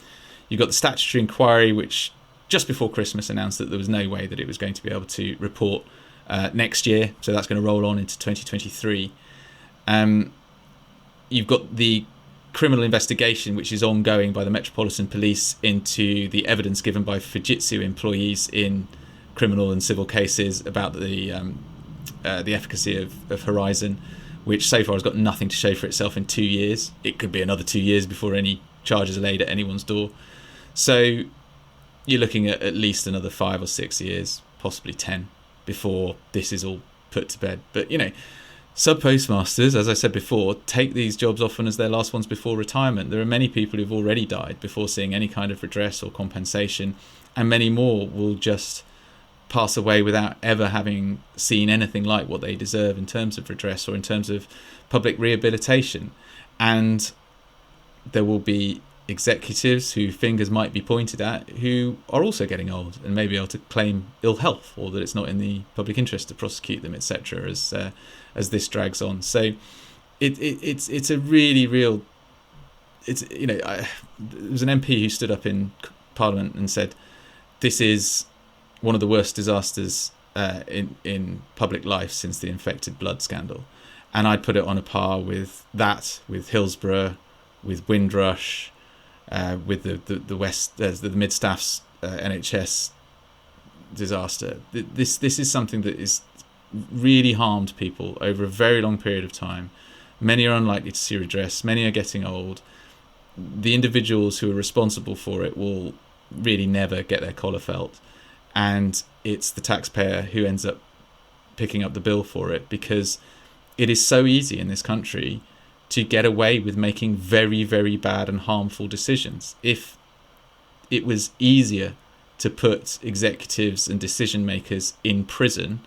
You've got the statutory inquiry, which just before Christmas announced that there was no way that it was going to be able to report next year. So that's going to roll on into 2023. You've got the criminal investigation, which is ongoing by the Metropolitan Police into the evidence given by Fujitsu employees in criminal and civil cases about the efficacy of Horizon, which so far has got nothing to show for itself in 2 years. It could be another 2 years before any charges are laid at anyone's door. So you're looking at least another 5 or 6 years, possibly 10, before this is all put to bed. But, sub-postmasters, as I said before, take these jobs often as their last ones before retirement. There are many people who've already died before seeing any kind of redress or compensation, and many more will just pass away without ever having seen anything like what they deserve in terms of redress or in terms of public rehabilitation. And there will be executives whose fingers might be pointed at who are also getting old and may be able to claim ill health or that it's not in the public interest to prosecute them, etc., as this drags on. So it's a really real. There was an MP who stood up in Parliament and said, "This is one of the worst disasters in public life since the infected blood scandal," and I'd put it on a par with that, with Hillsborough, with Windrush, with the West, the Mid-Staffs NHS disaster. This is something that is really harmed people over a very long period of time. Many are unlikely to see redress. Many are getting old. The individuals who are responsible for it will really never get their collar felt, and it's the taxpayer who ends up picking up the bill for it, because it is so easy in this country to get away with making very, very bad and harmful decisions. If it was easier to put executives and decision makers in prison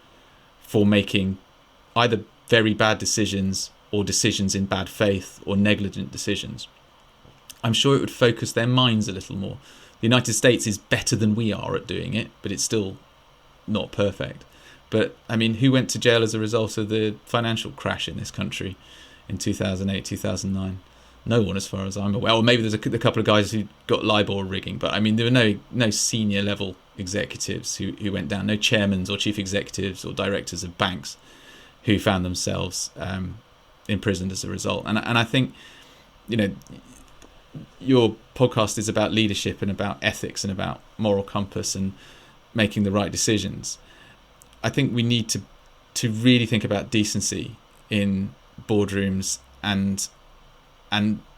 for making either very bad decisions or decisions in bad faith or negligent decisions, I'm sure it would focus their minds a little more. The United States is better than we are at doing it, but it's still not perfect. But, I mean, who went to jail as a result of the financial crash in this country in 2008, 2009? No one, as far as I'm aware. Or maybe there's a couple of guys who got LIBOR rigging, but, I mean, there were no senior level executives who went down, no chairmans or chief executives or directors of banks who found themselves imprisoned as a result. And I think, your podcast is about leadership and about ethics and about moral compass and making the right decisions. I think we need to really think about decency in boardrooms, and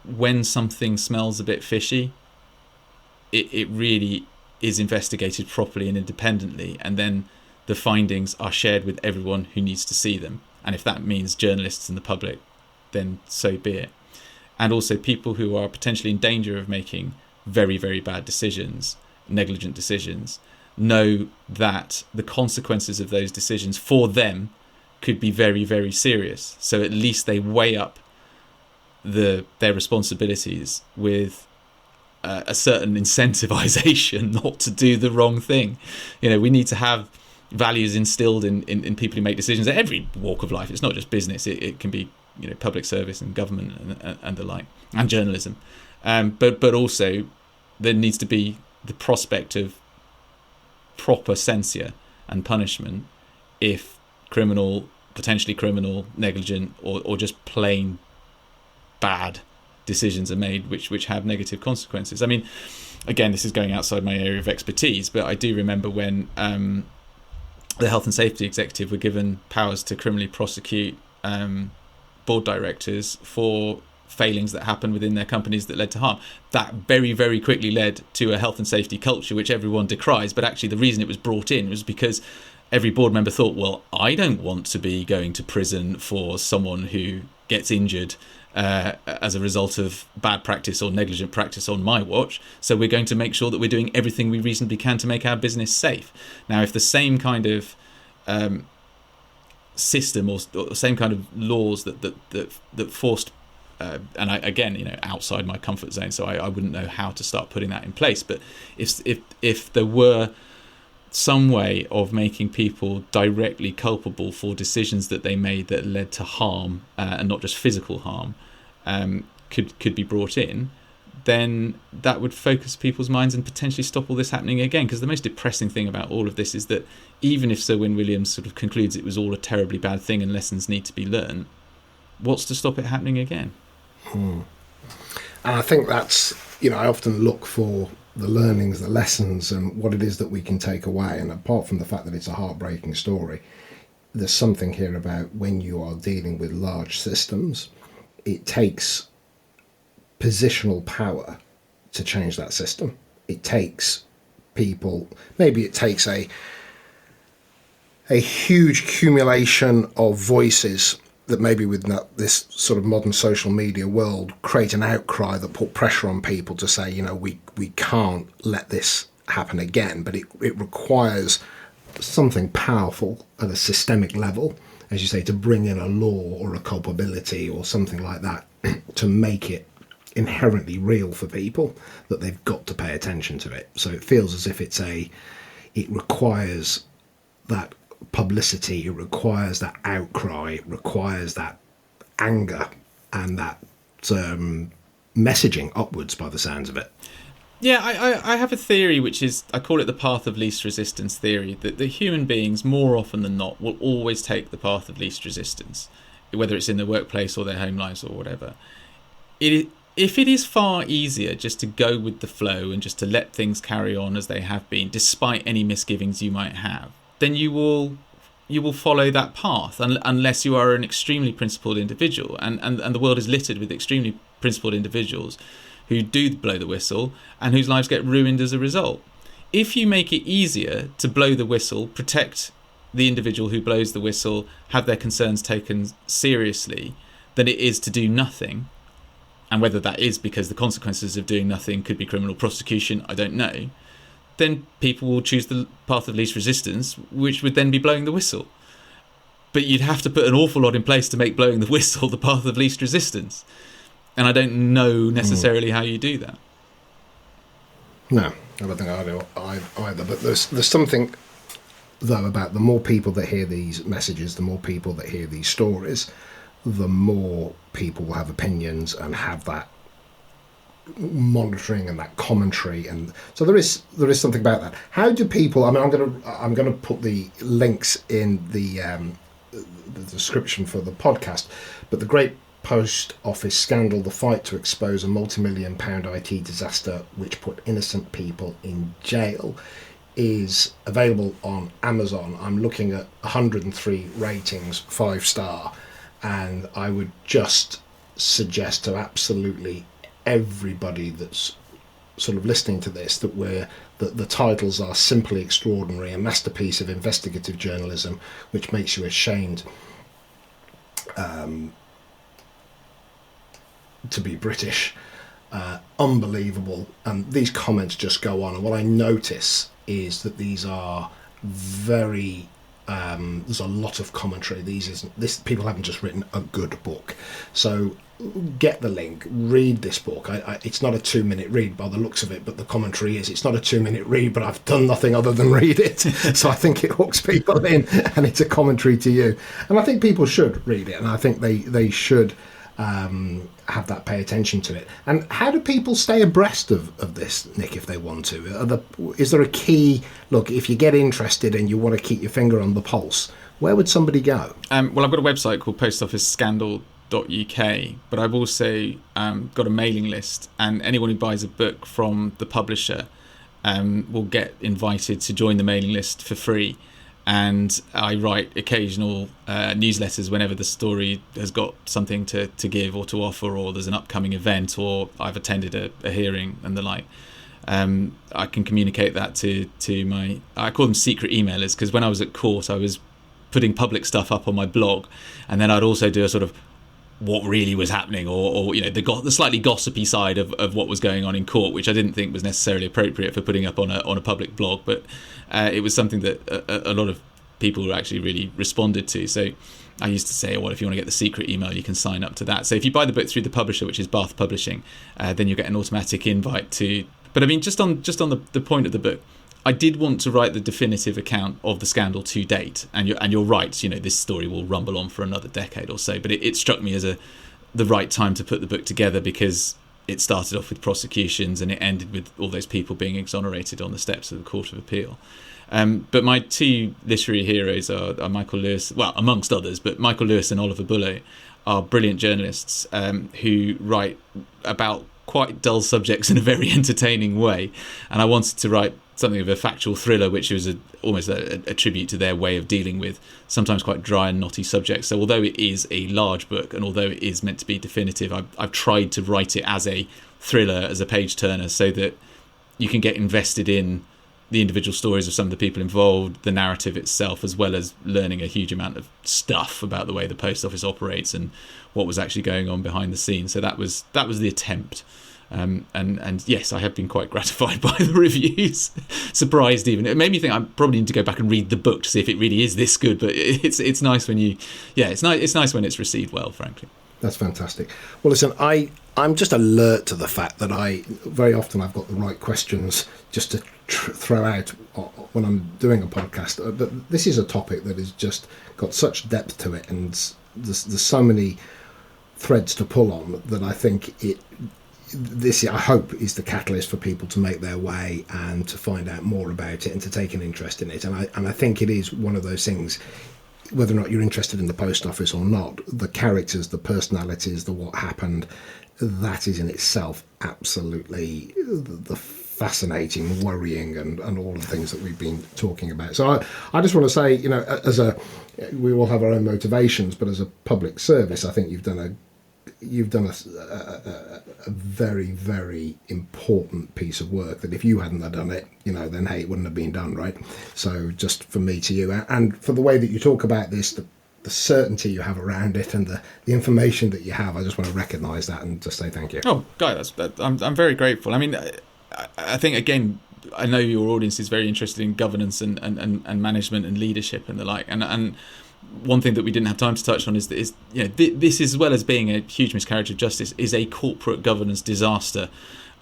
when something smells a bit fishy, it really is investigated properly and independently, and then the findings are shared with everyone who needs to see them. And if that means journalists and the public, then so be it. And also people who are potentially in danger of making very, very bad decisions, negligent decisions, know that the consequences of those decisions for them could be very, very serious. So at least they weigh up their responsibilities with a certain incentivization not to do the wrong thing. We need to have values instilled in people who make decisions at every walk of life. It's not just business. It can be public service and government and the like, and journalism. But also there needs to be the prospect of proper censure and punishment if potentially criminal, negligent, or just plain bad decisions are made which have negative consequences. I mean, again, this is going outside my area of expertise, but I do remember when the health and safety executive were given powers to criminally prosecute board directors for failings that happened within their companies that led to harm. That very, very quickly led to a health and safety culture which everyone decries, but actually the reason it was brought in was because every board member thought, well, I don't want to be going to prison for someone who gets injured as a result of bad practice or negligent practice on my watch, so we're going to make sure that we're doing everything we reasonably can to make our business safe. Now, if the same kind of system or the same kind of laws that forced and I, again, outside my comfort zone, so I wouldn't know how to start putting that in place, but if there were some way of making people directly culpable for decisions that they made that led to harm and not just physical harm, could be brought in, then that would focus people's minds and potentially stop all this happening again. Because the most depressing thing about all of this is that even if Sir Win Williams sort of concludes it was all a terribly bad thing and lessons need to be learned, what's to stop it happening again? And I think that's, I often look for the learnings, the lessons, and what it is that we can take away. And apart from the fact that it's a heartbreaking story, there's something here about when you are dealing with large systems, it takes positional power to change that system. It takes people, maybe it takes a huge accumulation of voices that maybe with this sort of modern social media world create an outcry that put pressure on people to say, we can't let this happen again. But it requires something powerful at a systemic level, as you say, to bring in a law or a culpability or something like that to make it inherently real for people, that they've got to pay attention to it. So it feels as if it requires that publicity, it requires that outcry, it requires that anger and that messaging upwards by the sounds of it. Yeah, I have a theory which is, I call it the path of least resistance theory, that the human beings more often than not will always take the path of least resistance, whether it's in the workplace or their home lives or whatever. If it is far easier just to go with the flow and just to let things carry on as they have been, despite any misgivings you might have, then you will follow that path, unless you are an extremely principled individual. And the world is littered with extremely principled individuals who do blow the whistle and whose lives get ruined as a result. If you make it easier to blow the whistle, protect the individual who blows the whistle, have their concerns taken seriously, than it is to do nothing, and whether that is because the consequences of doing nothing could be criminal prosecution, I don't know, then people will choose the path of least resistance, which would then be blowing the whistle. But you'd have to put an awful lot in place to make blowing the whistle the path of least resistance. And I don't know necessarily how you do that. No, I don't think I do either. But there's something, though, about the more people that hear these messages, the more people that hear these stories, the more people will have opinions and have that monitoring and that commentary, and so there is something about that. How do people? I mean, I'm gonna put the links in the description for the podcast. But the Great Post Office Scandal: The Fight to Expose a Multi-Million-Pound IT Disaster Which Put Innocent People in Jail is available on Amazon. I'm looking at 103 ratings, 5-star, and I would just suggest to absolutely everybody that's sort of listening to this that the titles are simply extraordinary, a masterpiece of investigative journalism which makes you ashamed to be British. Unbelievable. And these comments just go on, and what I notice is that these are very there's a lot of commentary. This people haven't just written a good book. So get the link, read this book. It's not a 2-minute read by the looks of it, but the commentary is. It's not a 2-minute read, but I've done nothing other than read it. So I think it hooks people in, and it's a commentary to you. And I think people should read it, and I think they should have that, pay attention to it. And how do people stay abreast of this, Nick, if they want to? Is there a key? Look, if you get interested and you want to keep your finger on the pulse, where would somebody go? Well, I've got a website called postofficescandal.uk, but I've also got a mailing list, and anyone who buys a book from the publisher will get invited to join the mailing list for free. And I write occasional newsletters whenever the story has got something to give or to offer, or there's an upcoming event, or I've attended a hearing and the like. I can communicate that to my, I call them secret emailers, because when I was at court I was putting public stuff up on my blog, and then I'd also do a sort of what really was happening, or the slightly gossipy side of what was going on in court, which I didn't think was necessarily appropriate for putting up on a public blog, but it was something that a lot of people actually really responded to. So I used to say, well, if you want to get the secret email, you can sign up to that. So if you buy the book through the publisher, which is Bath Publishing, then you'll get an automatic invite to. But I mean, just on the point of the book, I did want to write the definitive account of the scandal to date, and you're right. This story will rumble on for another decade or so. But it struck me as the right time to put the book together, because it started off with prosecutions and it ended with all those people being exonerated on the steps of the Court of Appeal. But my two literary heroes are Michael Lewis, well, amongst others, but Michael Lewis and Oliver Bullough are brilliant journalists who write about quite dull subjects in a very entertaining way, and I wanted to write something of a factual thriller, which was almost a tribute to their way of dealing with sometimes quite dry and knotty subjects. So although it is a large book, and although it is meant to be definitive, I've tried to write it as a thriller, as a page turner, so that you can get invested in the individual stories of some of the people involved, the narrative itself, as well as learning a huge amount of stuff about the way the post office operates and what was actually going on behind the scenes. So that was the attempt. And yes, I have been quite gratified by the reviews. Surprised even. It made me think I probably need to go back and read the book to see if it really is this good. But it's nice when it's nice when it's received well, frankly. That's fantastic. Well, listen, I'm just alert to the fact that very often I've got the right questions just to throw out when I'm doing a podcast. But this is a topic that has just got such depth to it, and there's so many threads to pull on that I think this, I hope, is the catalyst for people to make their way and to find out more about it and to take an interest in it. And I think it is one of those things, whether or not you're interested in the post office or not, the characters, the personalities, the what happened, that is in itself absolutely the fascinating, worrying, and all the things that we've been talking about. So I just want to say, we all have our own motivations, but as a public service, I think you've done a very, very important piece of work that if you hadn't have done it, then hey, it wouldn't have been done, right? So just from me to you, and for the way that you talk about this, the certainty you have around it, and the information that you have, I just want to recognise that and just say thank you. Oh, Guy, I'm very grateful. I mean, I think, again, I know your audience is very interested in governance and management and leadership and the like, and one thing that we didn't have time to touch on is this, as well as being a huge miscarriage of justice, is a corporate governance disaster,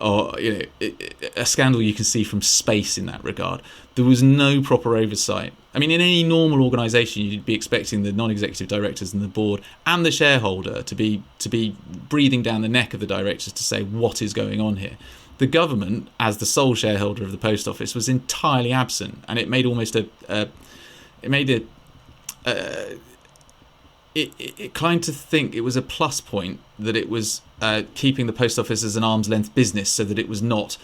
or a scandal you can see from space in that regard. There was no proper oversight. I mean, in any normal organisation, you'd be expecting the non-executive directors and the board and the shareholder to be breathing down the neck of the directors to say what is going on here. The government, as the sole shareholder of the post office, was entirely absent, and it made almost it climbed to think it was a plus point that it was keeping the post office as an arm's length business, so that it was not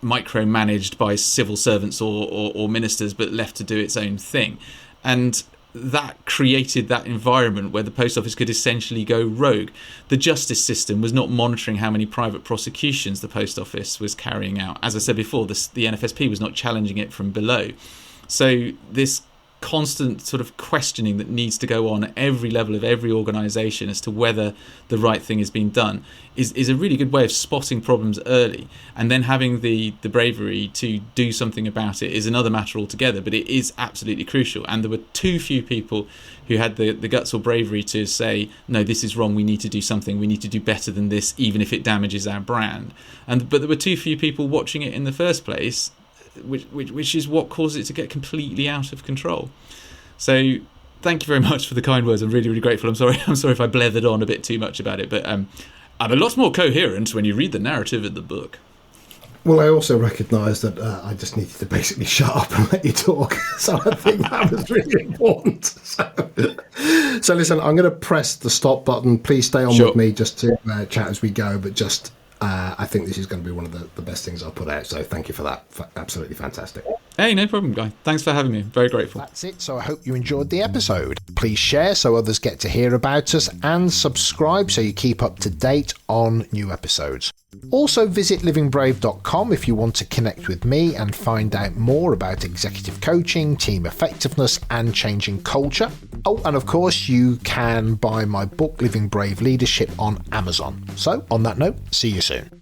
micromanaged by civil servants or ministers, but left to do its own thing. And that created that environment where the post office could essentially go rogue. The justice system was not monitoring how many private prosecutions the post office was carrying out. As I said before, the NFSP was not challenging it from below. So this constant sort of questioning that needs to go on at every level of every organisation as to whether the right thing is being done is a really good way of spotting problems early, and then having the bravery to do something about it is another matter altogether. But it is absolutely crucial, and there were too few people who had the guts or bravery to say, no, this is wrong, we need to do something, we need to do better than this, even if it damages our brand. But there were too few people watching it in the first place, which is what caused it to get completely out of control. So thank you very much for the kind words. I'm really, really grateful. I'm sorry if I blethered on a bit too much about it, but I'm a lot more coherent when you read the narrative in the book. Well, I also recognise that I just needed to basically shut up and let you talk. So I think that was really important. So listen, I'm going to press the stop button. Please stay on with me just to chat as we go, but just I think this is going to be one of the best things I'll put out. So thank you for that. Absolutely fantastic. Hey, no problem, Guy. Thanks for having me. Very grateful. That's it. So I hope you enjoyed the episode. Please share so others get to hear about us, and subscribe so you keep up to date on new episodes. Also visit livingbrave.com if you want to connect with me and find out more about executive coaching, team effectiveness, and changing culture. Oh, and of course you can buy my book Living Brave Leadership on Amazon. So on that note, see you soon.